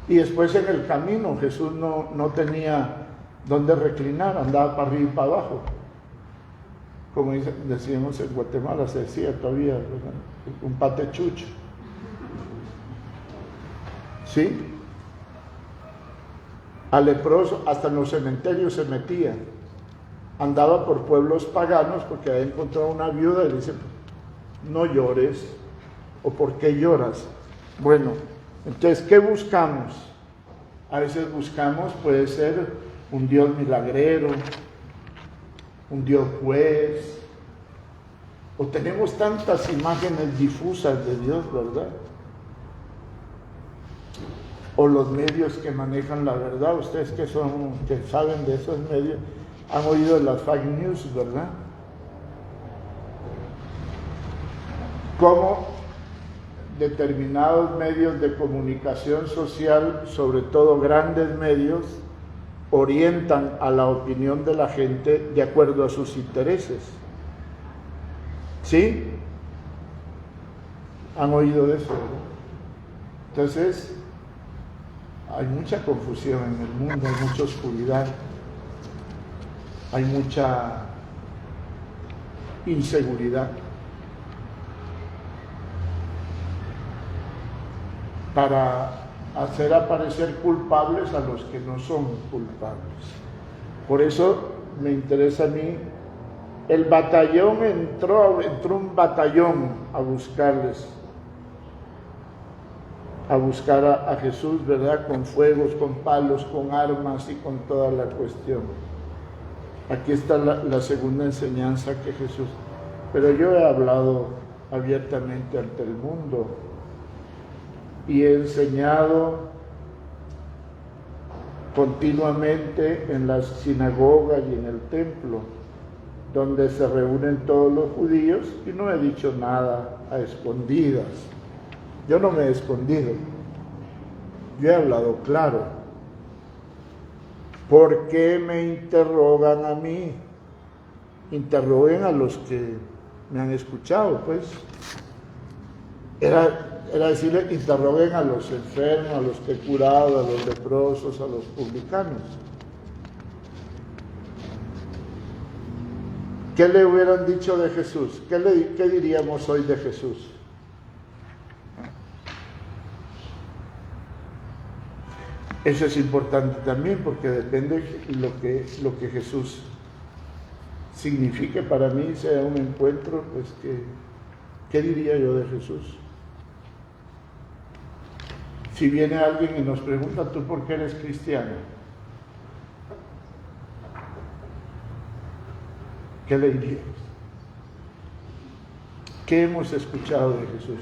Y después en el camino Jesús no tenía dónde reclinar, andaba para arriba y para abajo. Como decíamos en Guatemala, se decía todavía, ¿verdad? Un patechucho. ¿Sí? Al leproso, hasta en los cementerios se metía. Andaba por pueblos paganos porque había encontrado una viuda y le dice, no llores, o ¿por qué lloras? Bueno, entonces, ¿qué buscamos? A veces buscamos, puede ser un Dios milagrero, un Dios juez, o tenemos tantas imágenes difusas de Dios, ¿verdad? O los medios que manejan la verdad, ustedes que saben de esos medios, han oído de las fake news, ¿verdad? Cómo determinados medios de comunicación social, sobre todo grandes medios, orientan a la opinión de la gente de acuerdo a sus intereses. ¿Sí? ¿Han oído de eso, verdad? Entonces, hay mucha confusión en el mundo, hay mucha oscuridad, hay mucha inseguridad. Para hacer aparecer culpables a los que no son culpables. Por eso me interesa a mí, el batallón entró un batallón a buscarles, a buscar a Jesús, ¿verdad? Con fuegos, con palos, con armas y con toda la cuestión. Aquí está la segunda enseñanza que Jesús... Pero yo he hablado abiertamente ante el mundo y he enseñado continuamente en las sinagogas y en el templo, donde se reúnen todos los judíos, y no he dicho nada a escondidas. Yo no me he escondido, yo he hablado claro. ¿Por qué me interrogan a mí? Interroguen a los que me han escuchado, pues. Era decirle, interroguen a los enfermos, a los que he curado, a los leprosos, a los publicanos. ¿Qué le hubieran dicho de Jesús? ¿Qué diríamos hoy de Jesús? Eso es importante también, porque depende lo que Jesús signifique para mí, sea un encuentro, pues ¿qué diría yo de Jesús? Si viene alguien y nos pregunta, ¿tú por qué eres cristiano? ¿Qué le diríamos? ¿Qué hemos escuchado de Jesús?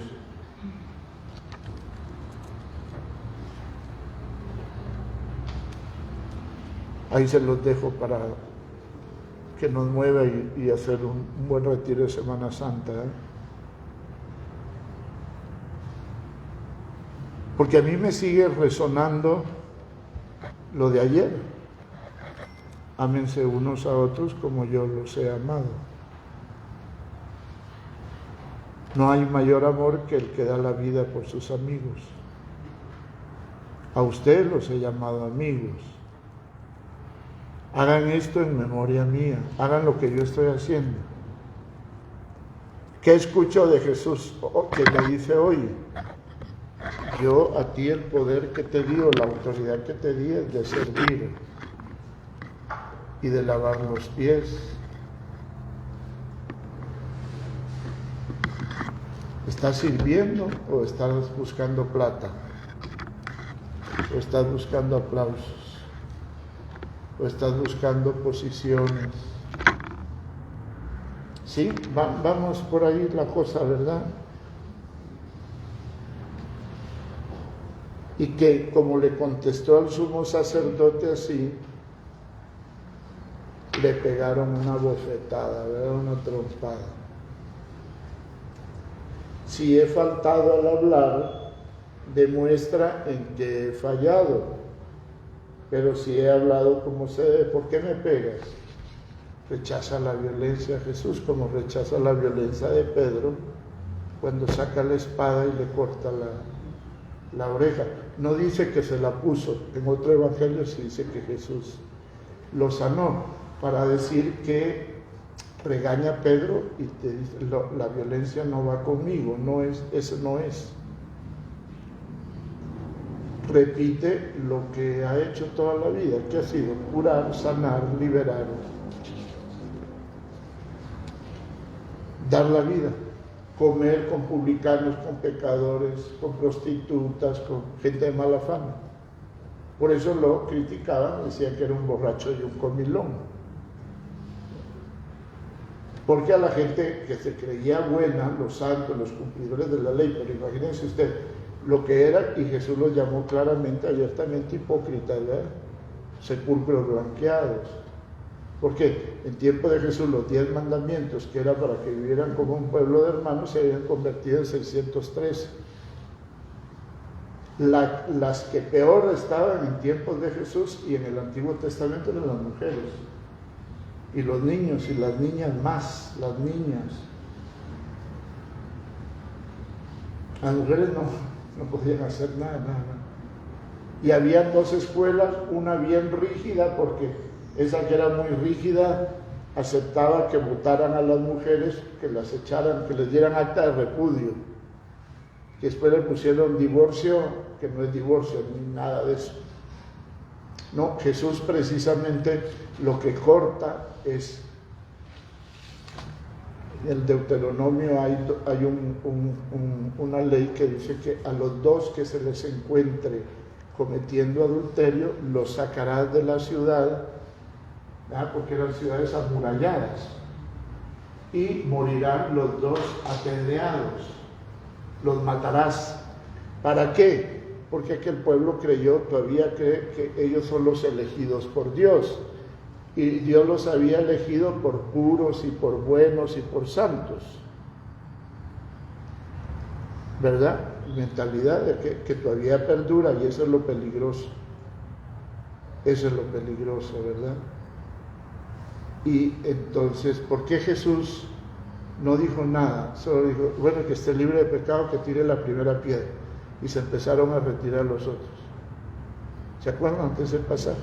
Ahí se los dejo para que nos mueva y hacer un buen retiro de Semana Santa, ¿eh? Porque a mí me sigue resonando lo de ayer. Ámense unos a otros como yo los he amado. No hay mayor amor que el que da la vida por sus amigos. A ustedes los he llamado amigos. Hagan esto en memoria mía, hagan lo que yo estoy haciendo. ¿Qué escucho de Jesús que me dice hoy? Yo a ti el poder que te di o la autoridad que te di es de servir y de lavar los pies. ¿Estás sirviendo o estás buscando plata? ¿O estás buscando aplausos? ¿O estás buscando posiciones? Sí, vamos por ahí la cosa, ¿verdad? Y que como le contestó al sumo sacerdote así, le pegaron una bofetada, ¿verdad? Una trompada. Si he faltado al hablar, demuestra en que he fallado. Pero si he hablado como se debe, ¿por qué me pegas? Rechaza la violencia, Jesús, como rechaza la violencia de Pedro cuando saca la espada y le corta la oreja. No dice que se la puso, en otro evangelio sí dice que Jesús lo sanó, para decir que regaña a Pedro y te dice, la violencia no va conmigo, eso no es. Repite lo que ha hecho toda la vida, que ha sido curar, sanar, liberar, dar la vida, comer con publicanos, con pecadores, con prostitutas, con gente de mala fama. Por eso lo criticaban, decían que era un borracho y un comilón. Porque a la gente que se creía buena, los santos, los cumplidores de la ley, pero imagínense usted lo que era, y Jesús los llamó claramente, abiertamente hipócritas, ¿verdad? Sepulcros blanqueados. Porque en tiempo de Jesús los 10 mandamientos, que era para que vivieran como un pueblo de hermanos, se habían convertido en 613. Las que peor estaban en tiempos de Jesús y en el Antiguo Testamento eran las mujeres. Y los niños y las niñas más, las niñas. Las mujeres no podían hacer nada. Y había 2 escuelas, una bien rígida, porque esa que era muy rígida aceptaba que votaran a las mujeres, que las echaran, que les dieran acta de repudio. que después le pusieron divorcio, que no es divorcio ni nada de eso. No, Jesús precisamente lo que corta es, en el Deuteronomio hay una ley que dice que a los dos que se les encuentre cometiendo adulterio, los sacarás de la ciudad, ¿verdad? Porque eran ciudades amuralladas, y morirán los dos apedreados, los matarás. ¿Para qué? Porque aquel pueblo todavía cree que ellos son los elegidos por Dios, y Dios los había elegido por puros y por buenos y por santos, ¿verdad? Mentalidad de que todavía perdura, y eso es lo peligroso. Eso es lo peligroso, ¿verdad? Y entonces, ¿por qué Jesús no dijo nada? Solo dijo, bueno, que esté libre de pecado, que tire la primera piedra. Y se empezaron a retirar los otros. ¿Se acuerdan de ese pasaje?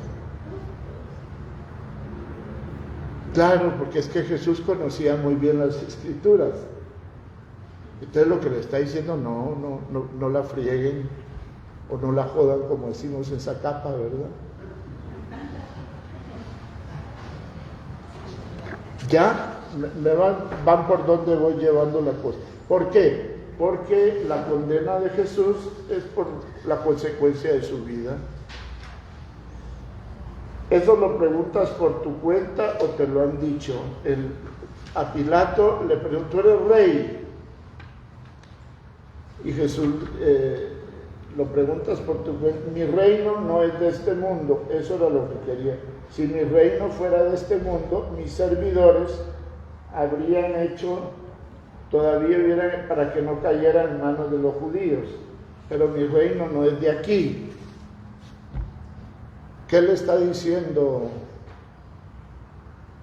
Claro, porque es que Jesús conocía muy bien las Escrituras. Entonces lo que le está diciendo, no la frieguen o no la jodan, como decimos en Zacapa, ¿verdad? Ya van por donde voy llevando la cosa. ¿Por qué? Porque la condena de Jesús es por la consecuencia de su vida. ¿Eso lo preguntas por tu cuenta o te lo han dicho? A Pilato le preguntó, ¿tú eres rey? Y Jesús lo preguntas por tu cuenta. Mi reino no es de este mundo. Eso era lo que quería. Si mi reino fuera de este mundo, mis servidores habrían hecho, todavía hubieran, para que no cayera en manos de los judíos. Pero mi reino no es de aquí. ¿Qué le está diciendo?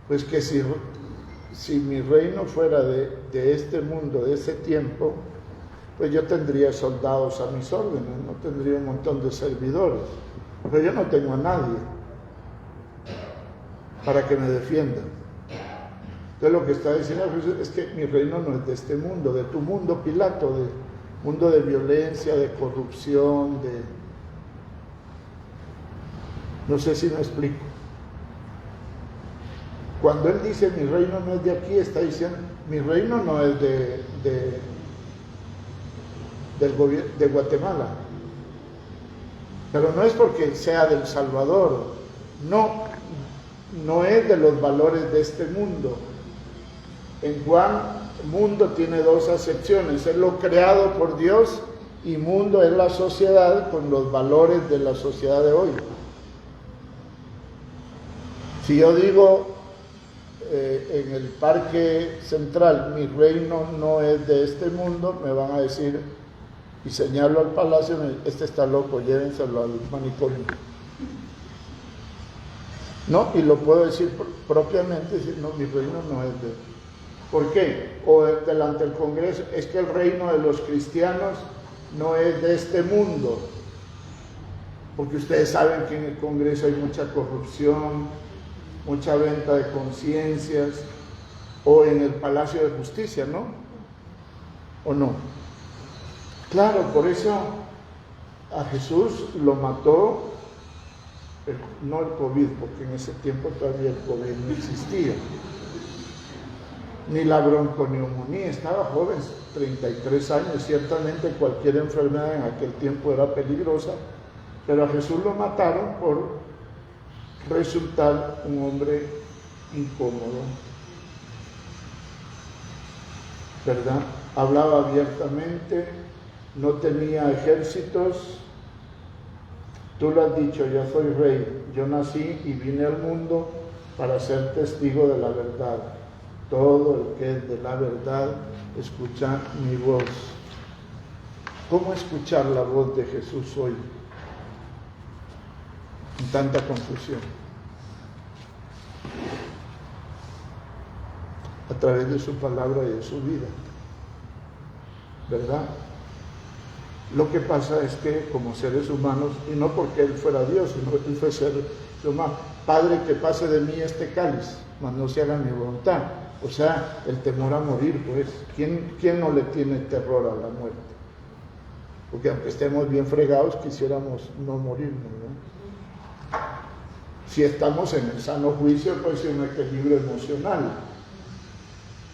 Pues que si mi reino fuera de este mundo, de ese tiempo, pues yo tendría soldados a mis órdenes, no tendría un montón de servidores, pero yo no tengo a nadie para que me defiendan. Entonces lo que está diciendo Jesús es que mi reino no es de este mundo, de tu mundo, Pilato, de mundo de violencia, de corrupción, no sé si me explico. Cuando él dice mi reino no es de aquí, está diciendo mi reino no es del gobierno de Guatemala, pero no es porque sea del Salvador, no es de los valores de este mundo. En Juan, mundo tiene dos acepciones, es lo creado por Dios, y mundo es la sociedad con los valores de la sociedad de hoy. Si yo digo en el Parque Central, mi reino no es de este mundo, me van a decir, y señalo al palacio, este está loco, llévenselo al manicomio. No, y lo puedo decir propiamente, decir, no, mi reino no es de... ¿Por qué? O delante del Congreso, es que el reino de los cristianos no es de este mundo, porque ustedes saben que en el Congreso hay mucha corrupción, mucha venta de conciencias, o en el Palacio de Justicia, ¿no? ¿O no? Claro, por eso a Jesús lo mató, no el COVID, porque en ese tiempo todavía el COVID no existía, ni la bronconeumonía, estaba joven, 33 años, ciertamente cualquier enfermedad en aquel tiempo era peligrosa, pero a Jesús lo mataron por resultar un hombre incómodo, ¿verdad? Hablaba abiertamente, no tenía ejércitos. Tú lo has dicho, yo soy rey, yo nací y vine al mundo para ser testigo de la verdad. Todo el que es de la verdad escucha mi voz. ¿Cómo escuchar la voz de Jesús hoy? En tanta confusión. A través de su palabra y de su vida, ¿verdad? Lo que pasa es que como seres humanos, y no porque Él fuera Dios, sino que Él fue ser humano, Padre, que pase de mí este cáliz, mas no se haga mi voluntad. O sea, el temor a morir, pues, ¿quién no le tiene terror a la muerte? Porque aunque estemos bien fregados, quisiéramos no morirnos, ¿no? Si estamos en el sano juicio, puede ser un equilibrio emocional.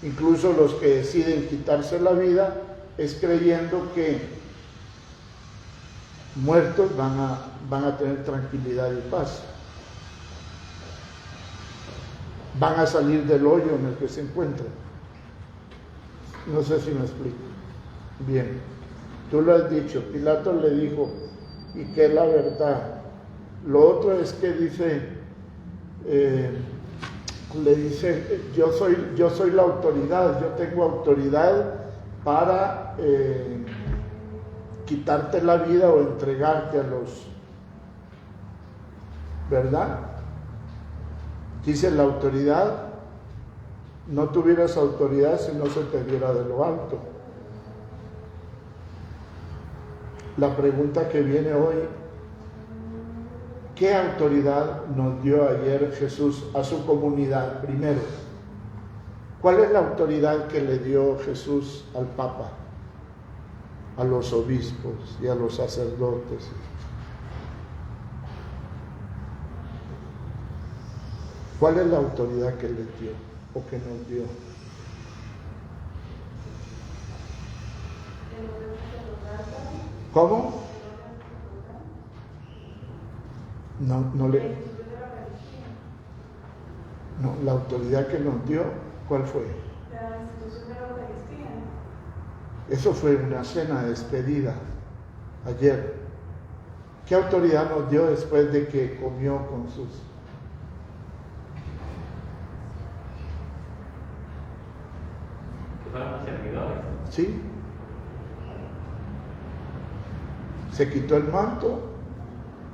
Incluso los que deciden quitarse la vida es creyendo que muertos van a tener tranquilidad y paz. Van a salir del hoyo en el que se encuentran. No sé si me explico. Bien, tú lo has dicho, Pilato le dijo, y que es la verdad. Lo otro es que dice, le dice, yo soy la autoridad, yo tengo autoridad para quitarte la vida o entregarte a los, ¿verdad? Dice la autoridad, no tuvieras autoridad si no se te diera de lo alto. La pregunta que viene hoy, ¿qué autoridad nos dio ayer Jesús a su comunidad? Primero, ¿cuál es la autoridad que le dio Jesús al Papa, a los obispos y a los sacerdotes? ¿Cuál es la autoridad que les dio o que nos dio? ¿Cómo? No, la autoridad que nos dio, ¿cuál fue? La institución de la Eucaristía. Eso fue una cena de despedida ayer. ¿Qué autoridad nos dio después de que comió con sus... Que fueron servidores? ¿Sí? Se quitó el manto,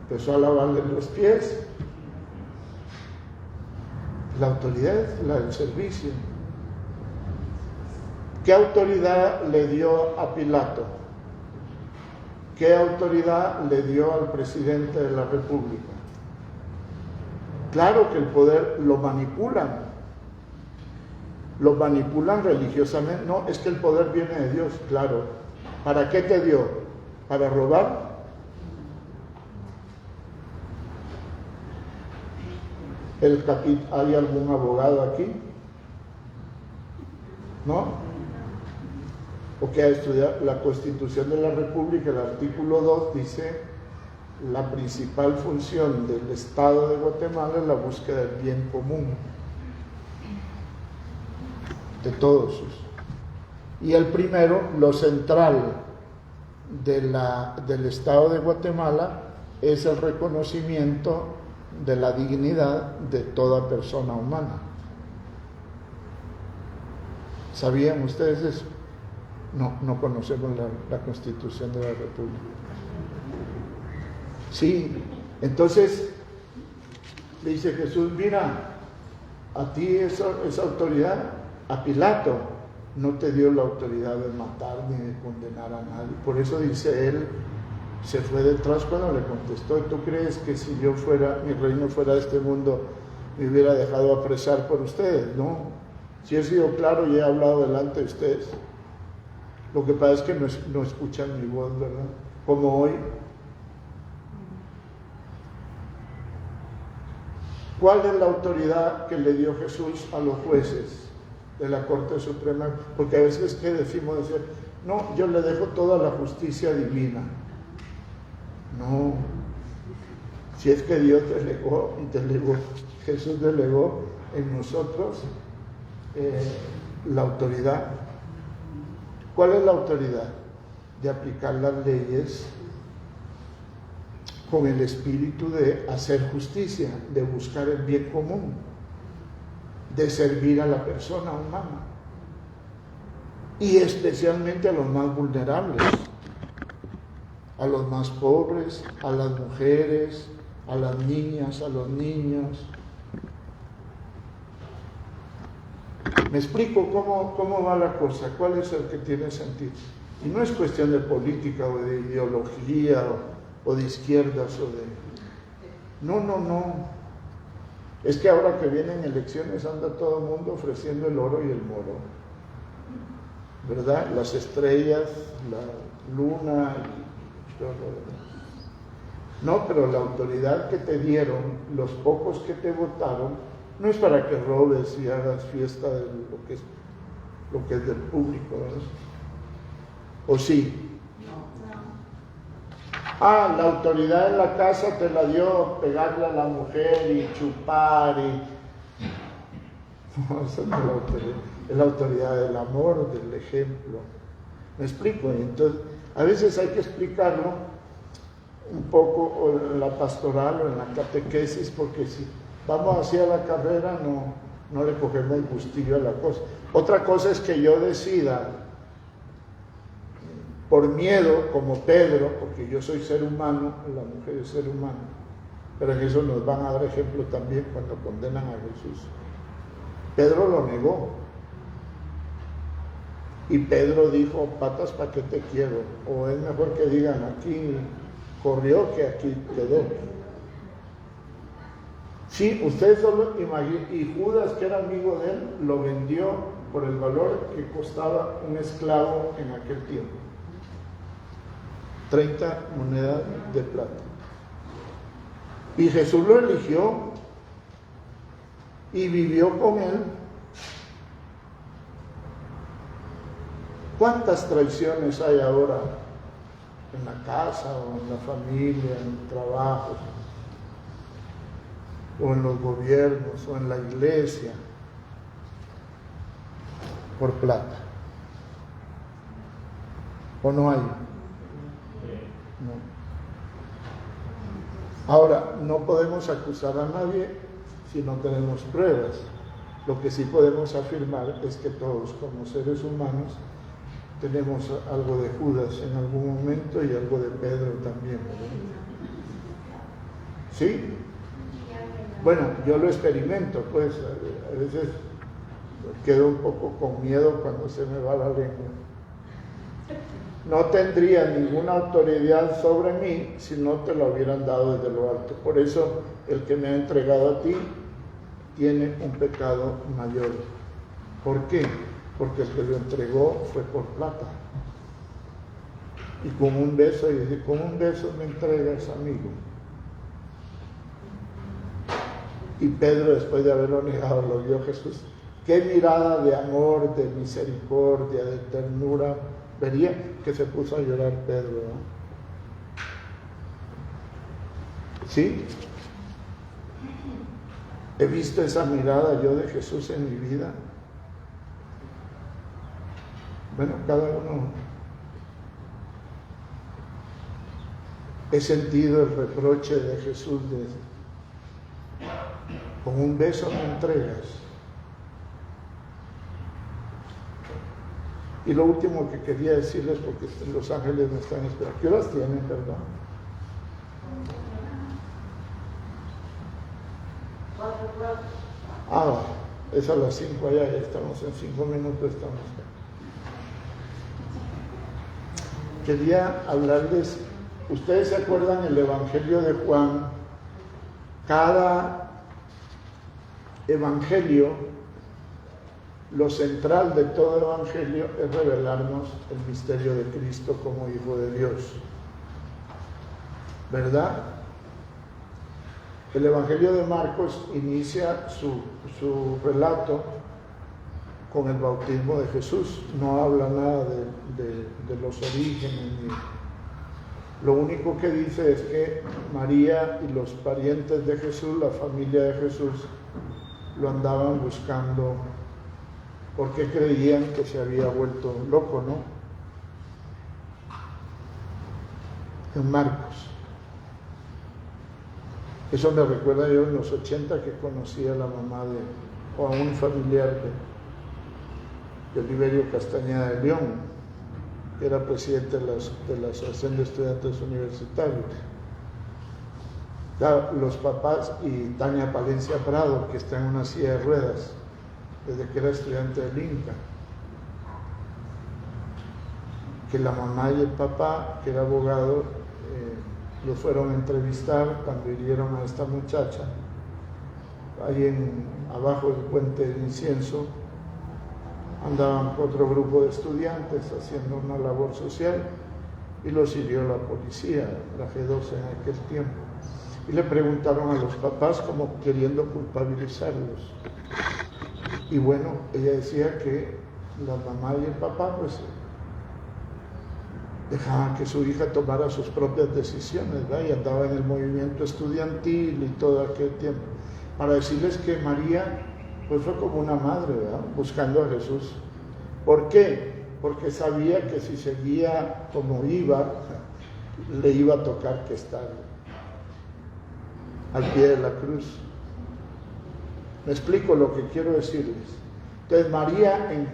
empezó a lavarle los pies. La autoridad es la del servicio. ¿Qué autoridad le dio a Pilato? ¿Qué autoridad le dio al presidente de la República? Claro que el poder lo manipulan religiosamente. No, es que el poder viene de Dios, claro. ¿Para qué te dio? ¿Para robar? ¿Hay algún abogado aquí? ¿No? ¿O que ha estudiado la Constitución de la República? El artículo 2 dice: la principal función del Estado de Guatemala es la búsqueda del bien común de todos. Y el primero, lo central del Estado de Guatemala es el reconocimiento de la dignidad de toda persona humana. ¿Sabían ustedes eso? No conocemos la Constitución de la República. Sí, entonces le dice Jesús: mira, a ti esa autoridad, a Pilato no te dio la autoridad de matar ni de condenar a nadie. Por eso dice él, se fue detrás cuando le contestó: ¿tú crees que si mi reino fuera de este mundo, me hubiera dejado apresar por ustedes? No, si he sido claro y he hablado delante de ustedes. Lo que pasa es que no escuchan mi voz, ¿verdad? Como hoy. ¿Cuál es la autoridad que le dio Jesús a los jueces de la Corte Suprema? Porque a veces que decimos, no, yo le dejo toda la justicia divina. No, si es que Dios delegó, Jesús delegó en nosotros la autoridad. ¿Cuál es la autoridad? De aplicar las leyes con el espíritu de hacer justicia, de buscar el bien común, de servir a la persona humana y especialmente a los más vulnerables, a los más pobres, a las mujeres, a las niñas, a los niños. ¿Me explico cómo va la cosa? ¿Cuál es el que tiene sentido? Y no es cuestión de política o de ideología o de izquierdas o de... No. Es que ahora que vienen elecciones anda todo el mundo ofreciendo el oro y el moro, ¿verdad? Las estrellas, la luna Todo lo demás. No, pero la autoridad que te dieron, los pocos que te votaron, no es para que robes y hagas fiesta de lo que es del público, ¿verdad? ¿O sí? Ah, la autoridad en la casa te la dio pegarle a la mujer y chupar y... No, esa no es la autoridad. Es la autoridad del amor, del ejemplo. ¿Me explico? Entonces, a veces hay que explicarlo un poco o en la pastoral o en la catequesis, porque si vamos hacia la carrera no le cogemos gustillo a la cosa. Otra cosa es que yo decida por miedo, como Pedro, porque yo soy ser humano, la mujer es ser humano, pero en eso nos van a dar ejemplo también cuando condenan a Jesús. Pedro lo negó y Pedro dijo, patas, ¿para qué te quiero? O es mejor que digan, aquí corrió que aquí quedó. Sí, ustedes solo imaginen, y Judas, que era amigo de él, lo vendió por el valor que costaba un esclavo en aquel tiempo. 30 monedas de plata. Y Jesús lo eligió y vivió con él. ¿Cuántas traiciones hay ahora en la casa o en la familia, en el trabajo, o en los gobiernos, o en la iglesia, por plata? ¿O no hay? No. Ahora, no podemos acusar a nadie si no tenemos pruebas. Lo que sí podemos afirmar es que todos, como seres humanos, tenemos algo de Judas en algún momento y algo de Pedro también, ¿verdad? ¿Sí? Bueno, yo lo experimento, pues a veces quedo un poco con miedo cuando se me va la lengua. No tendría ninguna autoridad sobre mí si no te lo hubieran dado desde lo alto. Por eso el que me ha entregado a ti tiene un pecado mayor. ¿Por qué? Porque el que lo entregó fue por plata. Y con un beso, y dice, con un beso me entregas, amigo. Y Pedro, después de haberlo negado, lo vio Jesús. Qué mirada de amor, de misericordia, de ternura. Vería que se puso a llorar Pedro, ¿no? ¿Sí? He visto esa mirada yo de Jesús en mi vida. Bueno, cada uno. He sentido el reproche de Jesús de, con un beso me entregas. Y lo último que quería decirles, porque los ángeles me están esperando. ¿Qué horas tienen, perdón? Ah, es a las 5 allá, ya estamos en 5 minutos, estamos acá. Quería hablarles, ustedes se acuerdan el Evangelio de Juan, cada evangelio, lo central de todo evangelio es revelarnos el misterio de Cristo como Hijo de Dios, ¿verdad? El Evangelio de Marcos inicia su relato con el bautismo de Jesús, no habla nada de los orígenes, lo único que dice es que María y los parientes de Jesús, la familia de Jesús, lo andaban buscando porque creían que se había vuelto loco, ¿no? En Marcos. Eso me recuerda yo en los 80 que conocí a la mamá o a un familiar de Oliverio Castañeda de León, que era presidente de la Asociación de Estudiantes Universitarios. Los papás y Tania Palencia Prado, que está en una silla de ruedas, desde que era estudiante del Inca. Que la mamá y el papá, que era abogado, lo fueron a entrevistar cuando hirieron a esta muchacha, ahí abajo del puente del Incienso. Andaban otro grupo de estudiantes haciendo una labor social y los hirió la policía, la G12 en aquel tiempo. Y le preguntaron a los papás como queriendo culpabilizarlos. Y bueno, ella decía que la mamá y el papá pues dejaban que su hija tomara sus propias decisiones, ¿verdad? Y andaba en el movimiento estudiantil y todo aquel tiempo. Para decirles que María pues fue como una madre, ¿verdad? Buscando a Jesús. ¿Por qué? Porque sabía que si seguía como iba, le iba a tocar que estar al pie de la cruz. Me explico lo que quiero decirles. Entonces María en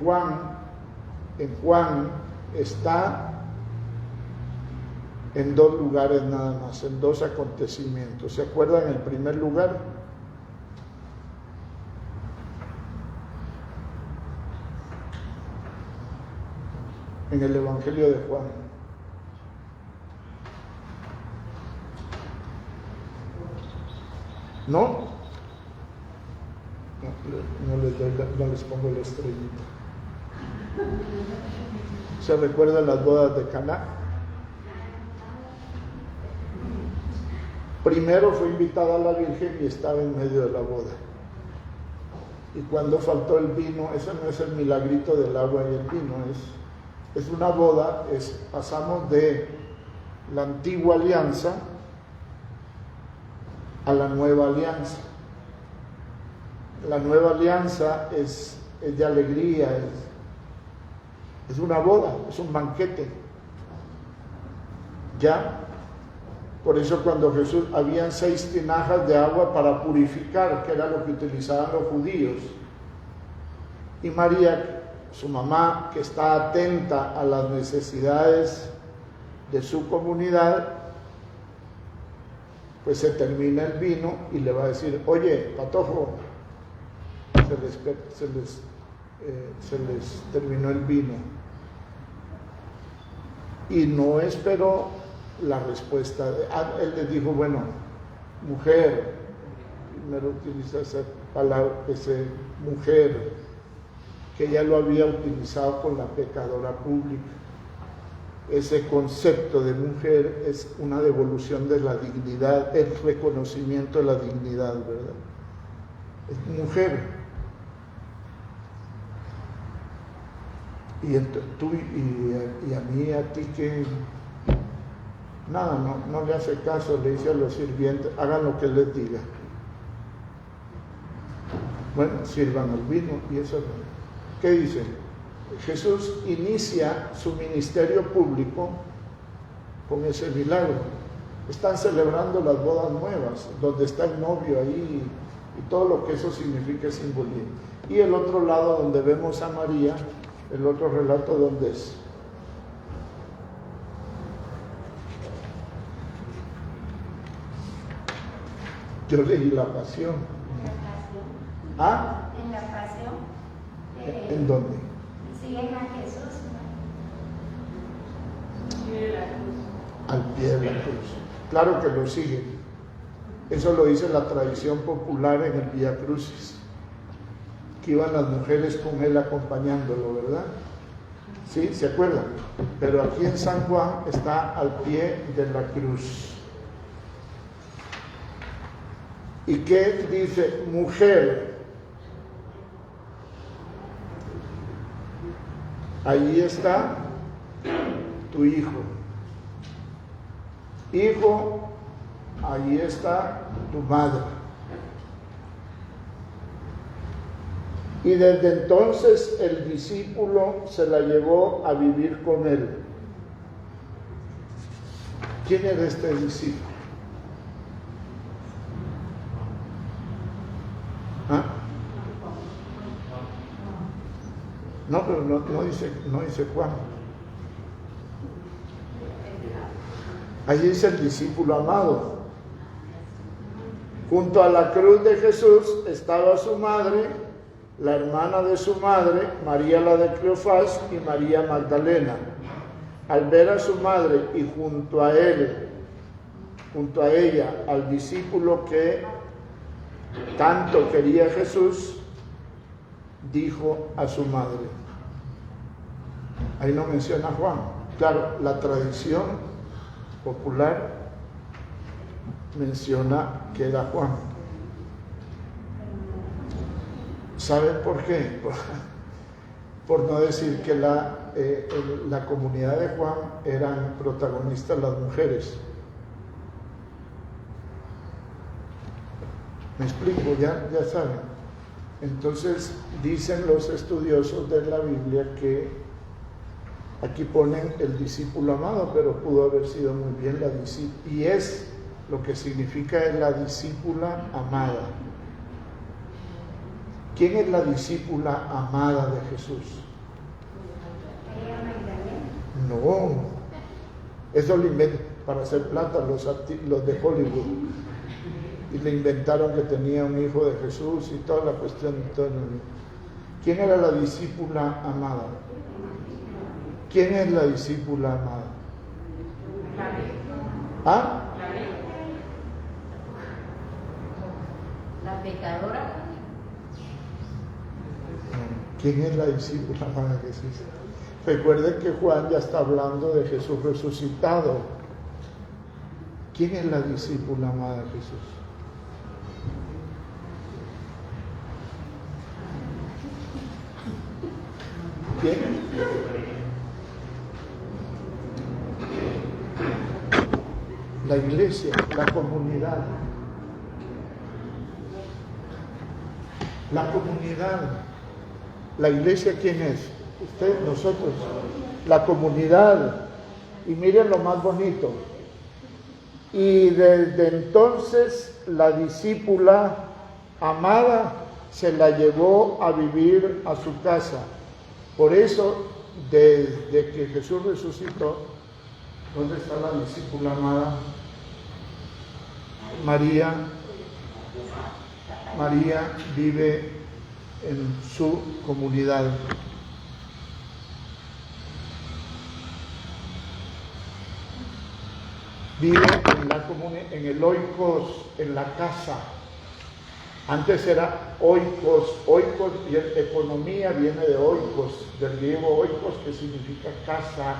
Juan está en dos lugares nada más, en dos acontecimientos. ¿Se acuerdan? El primer lugar, en el Evangelio de Juan. ¿No? No les pongo la estrellita. ¿Se recuerdan las bodas de Caná? Primero fue invitada la Virgen y estaba en medio de la boda. Y cuando faltó el vino, ese no es el milagrito del agua y el vino, es una boda, pasamos de la antigua alianza a la nueva alianza. La nueva alianza es de alegría, es una boda, es un banquete. ¿Ya? Por eso cuando Jesús, habían 6 tinajas de agua para purificar, que era lo que utilizaban los judíos. Y María, su mamá, que está atenta a las necesidades de su comunidad, pues se termina el vino y le va a decir, oye, patojo, se les terminó el vino. Y no esperó la respuesta. Él les dijo, bueno, mujer, primero utiliza esa palabra, mujer, que ya lo había utilizado con la pecadora pública. Ese concepto de mujer es una devolución de la dignidad, el reconocimiento de la dignidad, ¿verdad? Es mujer. Y tú y a mí, a ti que nada, no le hace caso, le dice a los sirvientes, hagan lo que les diga. Bueno, sirvan el vino y eso. ¿Qué dice? Jesús inicia su ministerio público con ese milagro. Están celebrando las bodas nuevas, donde está el novio ahí y todo lo que eso significa es simbolismo. Y el otro lado donde vemos a María, el otro relato, ¿dónde es? Yo leí la Pasión. ¿Ah? En la Pasión. ¿En dónde? Siguen a Jesús. Al pie de la cruz. Claro que lo siguen. Eso lo dice la tradición popular en el Vía Crucis, que iban las mujeres con él acompañándolo, ¿verdad? ¿Sí? ¿Se acuerdan? Pero aquí en San Juan está al pie de la cruz. ¿Y qué dice? Mujer, ahí está tu hijo. Hijo, ahí está tu madre. Y desde entonces el discípulo se la llevó a vivir con él. ¿Quién era este discípulo? ¿Ah? No, pero no dice Juan. Ahí dice el discípulo amado. Junto a la cruz de Jesús estaba su madre, la hermana de su madre, María la de Cleofás y María Magdalena. Al ver a su madre y junto a ella, al discípulo que tanto quería Jesús, dijo a su madre. Ahí no menciona a Juan, Claro, la tradición popular menciona que era Juan. ¿Saben por qué? Por no decir que la comunidad de Juan eran protagonistas las mujeres. ¿Me explico? Ya saben. Entonces dicen los estudiosos de la Biblia que aquí ponen el discípulo amado, pero pudo haber sido muy bien la discípula, y es lo que significa es la discípula amada. ¿Quién es la discípula amada de Jesús? No, eso lo inventan para hacer plata los de Hollywood. Y le inventaron que tenía un hijo de Jesús y toda la cuestión. ¿Quién era la discípula amada? ¿Quién es la discípula amada? ¿Ah? La pecadora. ¿Quién es la discípula amada de Jesús? Recuerden que Juan ya está hablando de Jesús resucitado. ¿Quién es la discípula amada de Jesús? ¿Quién? La iglesia, la comunidad. La comunidad. ¿La iglesia quién es? Usted, nosotros. La comunidad. Y miren lo más bonito. Y desde entonces la discípula amada se la llevó a vivir a su casa. Por eso, desde que Jesús resucitó, ¿dónde está la discípula amada? María. María vive en su comunidad. Vive en el oikos, en la casa. Antes era oikos, y economía viene de oikos, del griego oikos, que significa casa.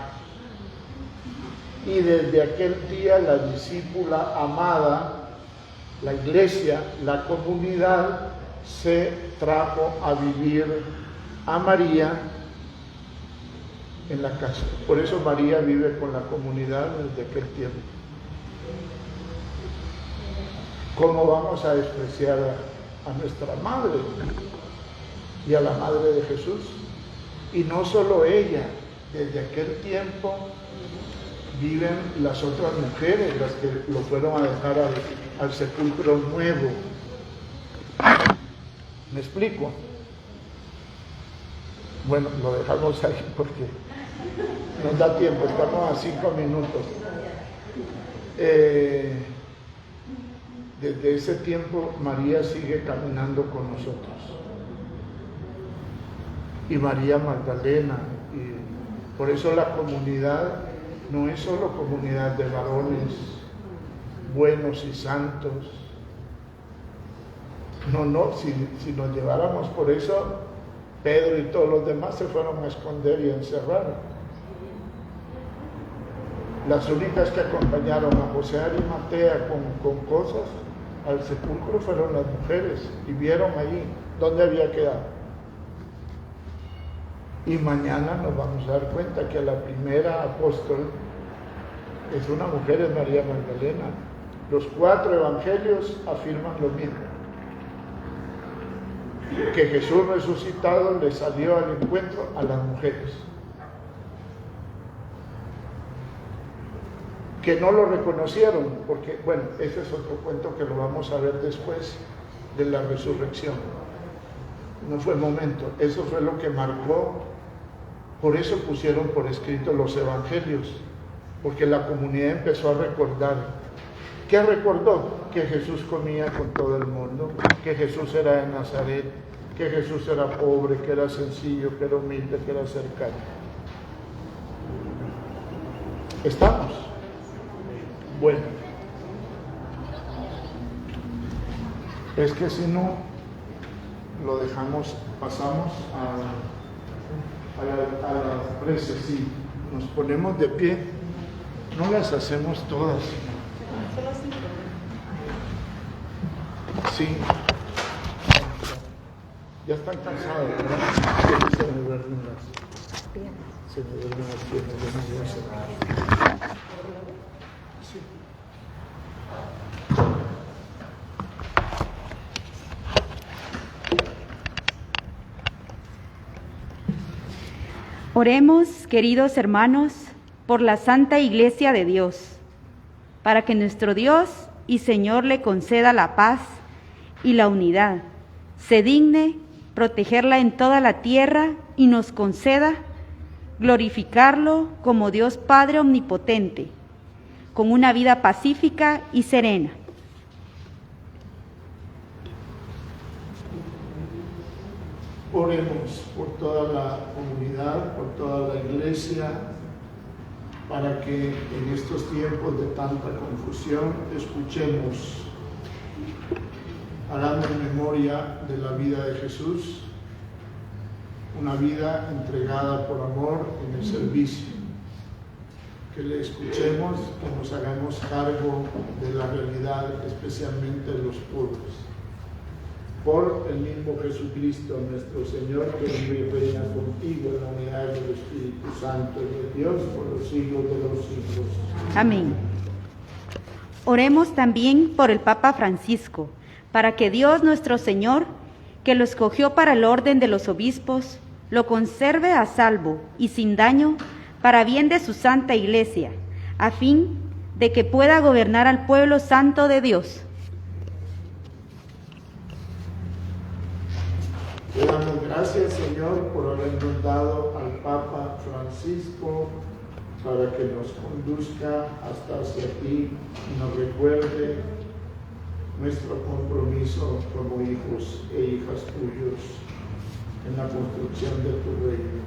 Y desde aquel día la discípula amada, la iglesia, la comunidad, se trajo a vivir a María en la casa. Por eso María vive con la comunidad desde aquel tiempo. ¿Cómo vamos a despreciar a nuestra madre y a la madre de Jesús? Y no solo ella, desde aquel tiempo viven las otras mujeres, las que lo fueron a dejar al sepulcro nuevo. ¿Me explico? Bueno, lo dejamos ahí porque nos da tiempo, estamos a 5 minutos. Desde ese tiempo María sigue caminando con nosotros. Y María Magdalena. Y por eso la comunidad no es solo comunidad de varones buenos y santos. No, si nos lleváramos por eso, Pedro y todos los demás se fueron a esconder y a encerrar. Las únicas que acompañaron a José de Arimatea con cosas al sepulcro fueron las mujeres, y vieron ahí dónde había quedado. Y mañana nos vamos a dar cuenta que la primera apóstol es una mujer, es María Magdalena. Los 4 evangelios afirman lo mismo, que Jesús resucitado le salió al encuentro a las mujeres, que no lo reconocieron, porque, bueno, ese es otro cuento que lo vamos a ver después de la resurrección. No fue el momento, eso fue lo que marcó. Por eso pusieron por escrito los evangelios, porque la comunidad empezó a recordar. ¿Qué recordó? Que Jesús comía con todo el mundo, que Jesús era de Nazaret, que Jesús era pobre, que era sencillo, que era humilde, que era cercano. ¿Estamos? Bueno, es que si no, lo dejamos, pasamos a las preces, sí. Nos ponemos de pie. No las hacemos todas. Sí. Ya están cansados, ¿verdad? Sí, se me duermen las piernas. Se me duermen las piernas, ya no voy a hacer nada. Sí. Oremos, queridos hermanos, por la Santa Iglesia de Dios, para que nuestro Dios y Señor le conceda la paz y la unidad, se digne protegerla en toda la tierra y nos conceda glorificarlo como Dios Padre Omnipotente, con una vida pacífica y serena. Oremos por toda la comunidad, por toda la iglesia, para que en estos tiempos de tanta confusión escuchemos, hablando en memoria de la vida de Jesús, una vida entregada por amor en el servicio. Que le escuchemos, que nos hagamos cargo de la realidad, especialmente de los pobres. Por el mismo Jesucristo, nuestro Señor, que vive y reina contigo en la unidad del Espíritu Santo y de Dios por los siglos de los siglos. Amén. Oremos también por el Papa Francisco, para que Dios nuestro Señor, que lo escogió para el orden de los obispos, lo conserve a salvo y sin daño para bien de su Santa Iglesia, a fin de que pueda gobernar al pueblo santo de Dios. Le damos gracias, Señor, por habernos dado al Papa Francisco para que nos conduzca hasta hacia ti y nos recuerde nuestro compromiso como hijos e hijas tuyos en la construcción de tu reino.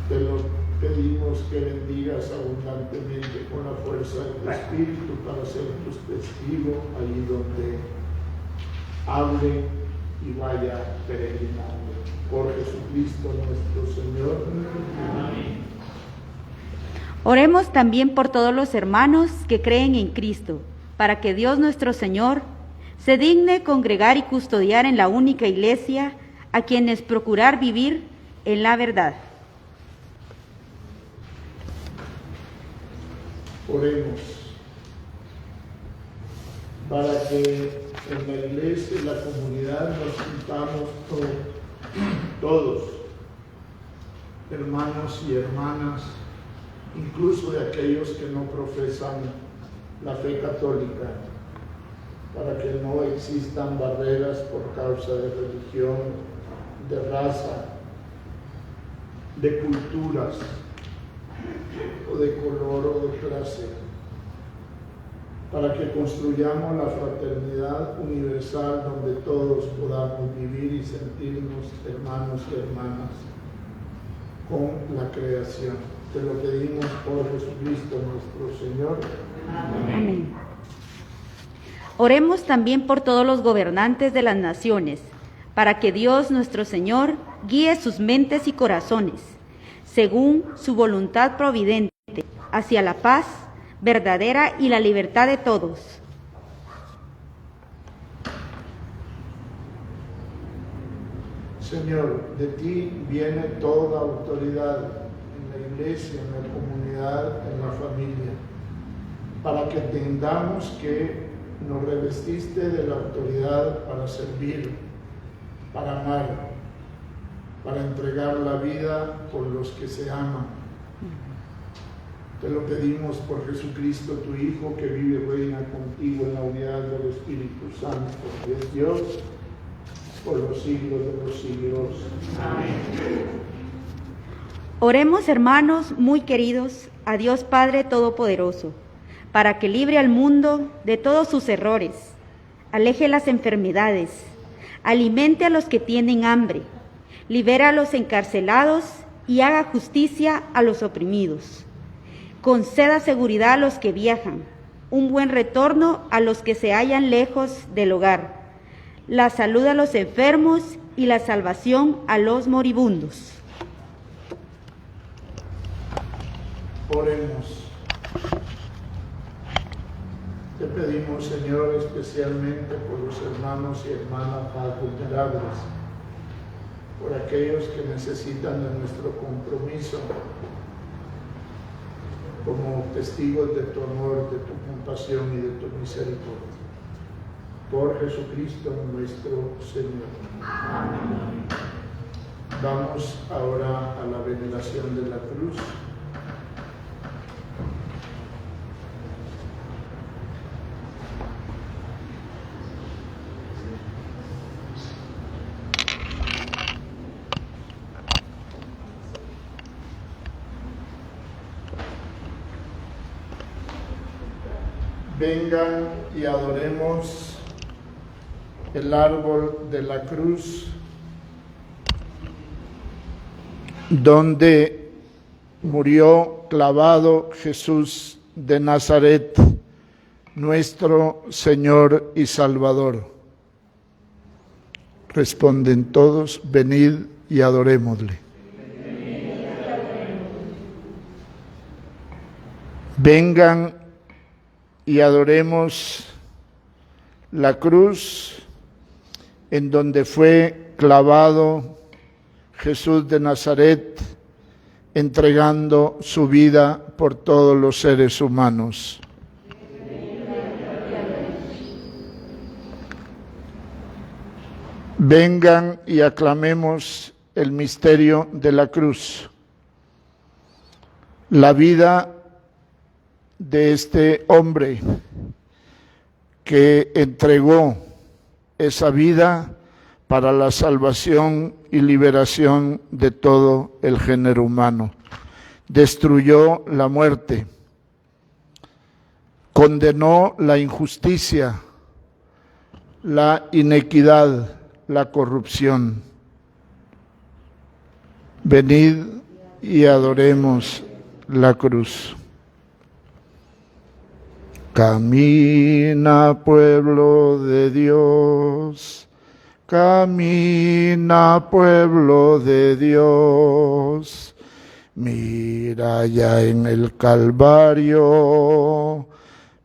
Te lo pedimos que bendigas abundantemente con la fuerza de tu Espíritu para ser tus testigos allí donde hable y vaya peregrinando. Por Jesucristo nuestro Señor. Amén. Oremos también por todos los hermanos que creen en Cristo, para que Dios nuestro Señor se digne congregar y custodiar en la única Iglesia a quienes procurar vivir en la verdad. Oremos para que en la iglesia y la comunidad nos juntamos todos, hermanos y hermanas, incluso de aquellos que no profesan la fe católica, para que no existan barreras por causa de religión, de raza, de culturas, o de color o de clase, para que construyamos la fraternidad universal donde todos podamos vivir y sentirnos hermanos y hermanas con la creación. Te lo pedimos por Jesucristo nuestro Señor. Amén. Oremos también por todos los gobernantes de las naciones, para que Dios nuestro Señor guíe sus mentes y corazones, según su voluntad providente, hacia la paz verdadera y la libertad de todos. Señor, de ti viene toda autoridad en la iglesia, en la comunidad, en la familia, para que entendamos que nos revestiste de la autoridad para servir, para amar, para entregar la vida por los que se aman. Te lo pedimos por Jesucristo, tu Hijo, que vive y reina contigo en la unidad del Espíritu Santo, que es Dios, por los siglos de los siglos. Amén. Oremos, hermanos muy queridos, a Dios Padre Todopoderoso, para que libre al mundo de todos sus errores, aleje las enfermedades, alimente a los que tienen hambre, libera a los encarcelados y haga justicia a los oprimidos. Conceda seguridad a los que viajan, un buen retorno a los que se hallan lejos del hogar, la salud a los enfermos y la salvación a los moribundos. Oremos. Te pedimos, Señor, especialmente por los hermanos y hermanas más vulnerables, por aquellos que necesitan de nuestro compromiso como testigos de tu amor, de tu compasión y de tu misericordia. Por Jesucristo nuestro Señor. Amén. Vamos ahora a la veneración de la cruz. Vengan y adoremos el árbol de la cruz, donde murió clavado Jesús de Nazaret, nuestro Señor y Salvador. Responden todos: venid y adorémosle. Vengan y adoremos la cruz en donde fue clavado Jesús de Nazaret, entregando su vida por todos los seres humanos. Vengan y aclamemos el misterio de la cruz, la vida de este hombre que entregó esa vida para la salvación y liberación de todo el género humano. Destruyó la muerte, condenó la injusticia, la inequidad, la corrupción. Venid y adoremos la cruz. Camina, pueblo de Dios, camina, pueblo de Dios. Mira ya en el Calvario,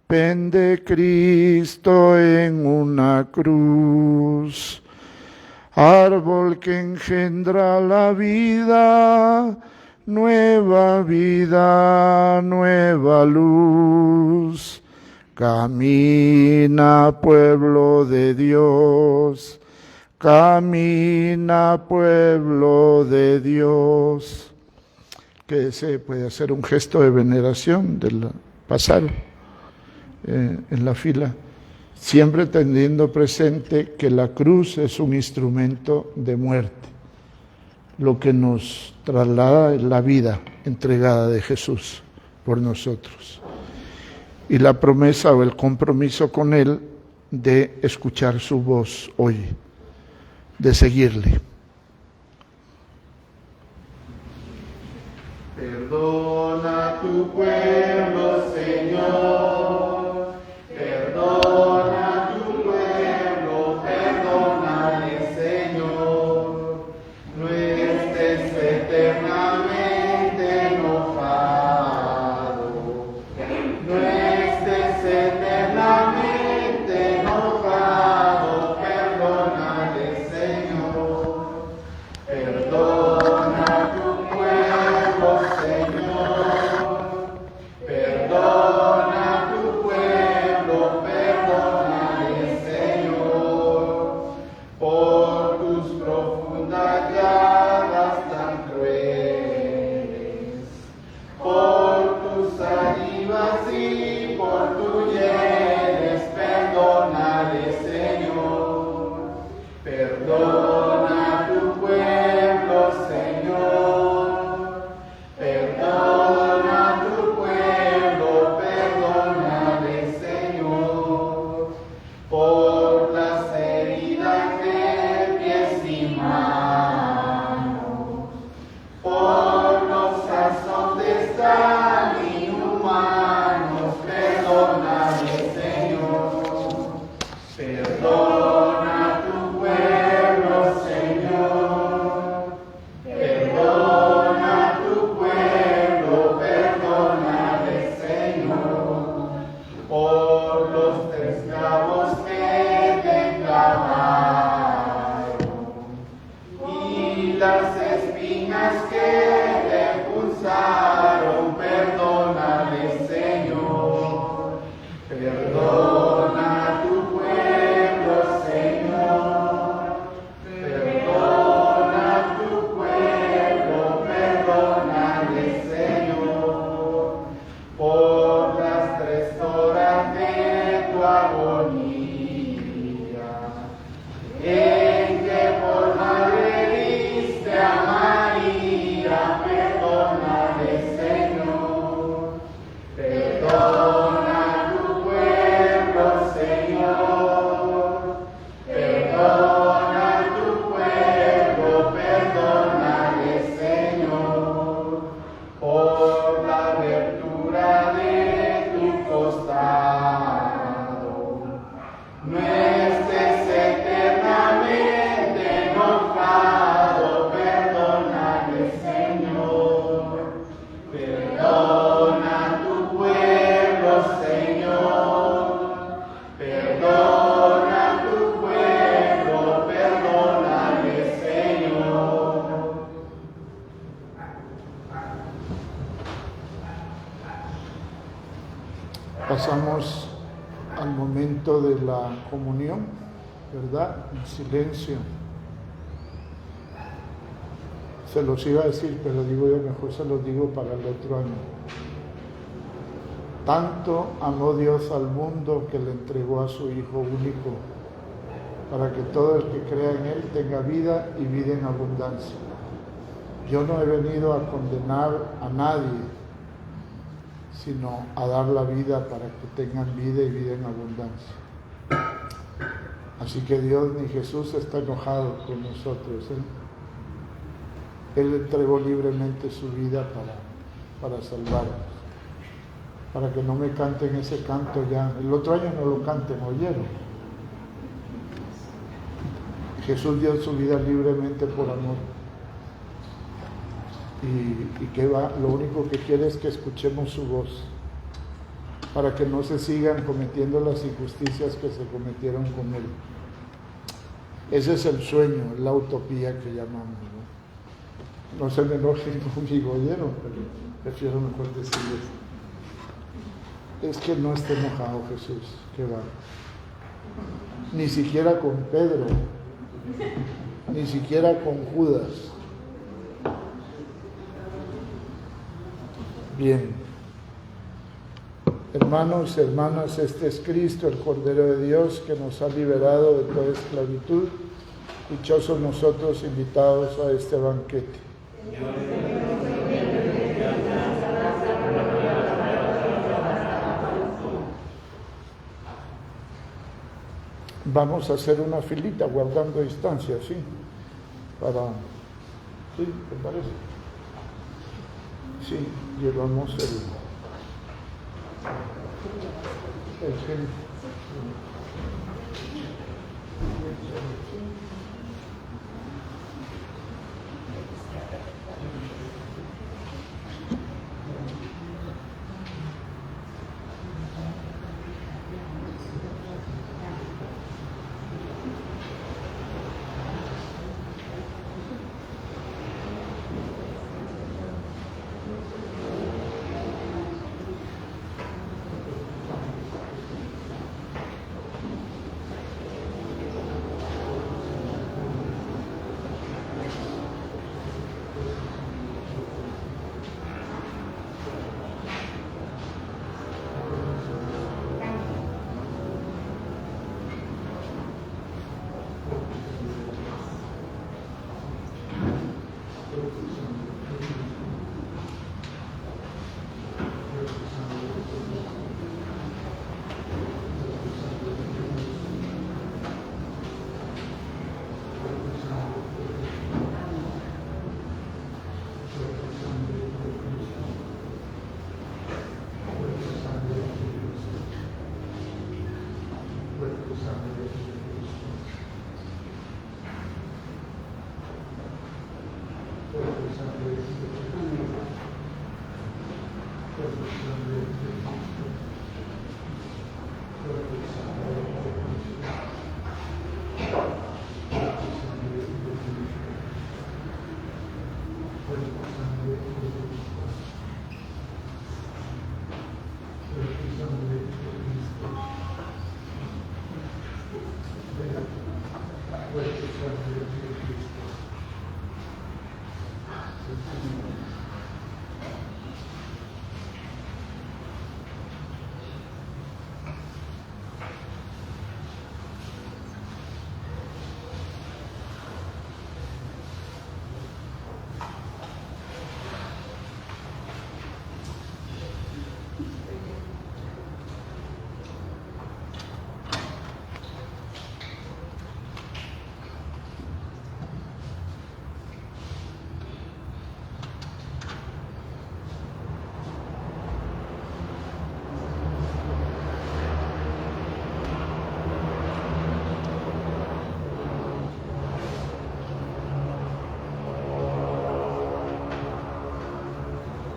pende Cristo en una cruz. Árbol que engendra la vida, nueva luz. Camina, pueblo de Dios, camina, pueblo de Dios. Que se puede hacer un gesto de veneración del pasar en la fila, siempre teniendo presente que la cruz es un instrumento de muerte. Lo que nos traslada es la vida entregada de Jesús por nosotros. Y la promesa o el compromiso con Él de escuchar su voz hoy, de seguirle. Perdona tu pueblo, Señor, perdona tu pueblo, perdónale, Señor, no estés eternamente enojado, no estés eternamente enojado, perdónale, Señor, perdona tu pueblo, Señor, Pasamos al momento de la comunión, ¿verdad? En silencio. Se los iba a decir, pero digo yo, mejor se los digo para el otro año. Tanto amó Dios al mundo que le entregó a su Hijo único, para que todo el que crea en Él tenga vida y vida en abundancia. Yo no he venido a condenar a nadie, sino a dar la vida para que tengan vida y vida en abundancia. Así que Dios ni Jesús está enojado con nosotros. Él entregó libremente su vida para salvarnos, para que no me canten ese canto ya. El otro año no lo canten, ¿oyeron? Jesús dio su vida libremente por amor. Y que lo único que quiere es que escuchemos su voz, para que no se sigan cometiendo las injusticias que se cometieron con Él. Ese es el sueño, la utopía que llamamos, ¿no? No se me enojen conmigo, ¿oyeron? Pero prefiero mejor decirles. Es que no está enojado Jesús, que va. Ni siquiera con Pedro, ni siquiera con Judas. Bien. Hermanos y hermanas, este es Cristo, el Cordero de Dios, que nos ha liberado de toda esclavitud. Dichosos nosotros invitados a este banquete. Vamos a hacer una filita guardando distancia, ¿sí? ¿Sí? ¿Te parece? Sí, llevamos el gel.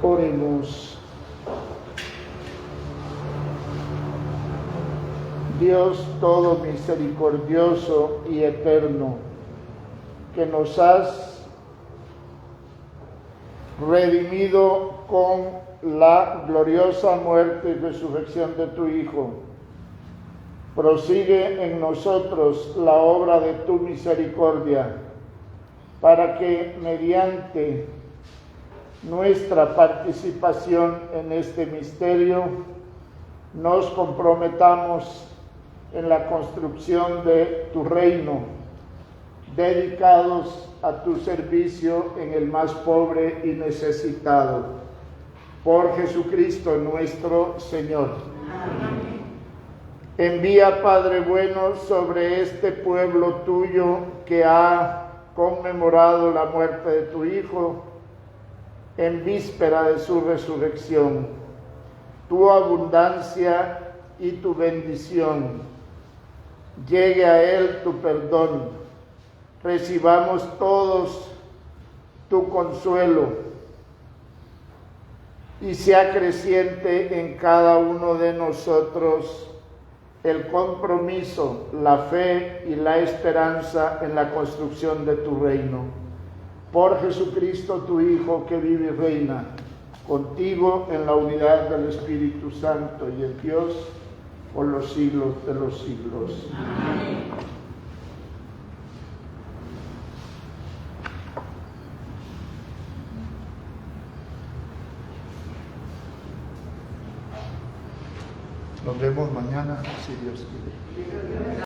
Oremos. Dios todo misericordioso y eterno, que nos has redimido con la gloriosa muerte y resurrección de tu Hijo, prosigue en nosotros la obra de tu misericordia, para que mediante nuestra participación en este misterio nos comprometamos en la construcción de tu reino, dedicados a tu servicio en el más pobre y necesitado. Por Jesucristo nuestro Señor. Amén. Envía, Padre bueno, sobre este pueblo tuyo que ha conmemorado la muerte de tu Hijo en víspera de su resurrección, tu abundancia y tu bendición. Llegue a él tu perdón. Recibamos todos tu consuelo y sea creciente en cada uno de nosotros el compromiso, la fe y la esperanza en la construcción de tu reino. Por Jesucristo, tu Hijo, que vive y reina contigo en la unidad del Espíritu Santo y es Dios por los siglos de los siglos. Amén. Nos vemos mañana, si Dios quiere.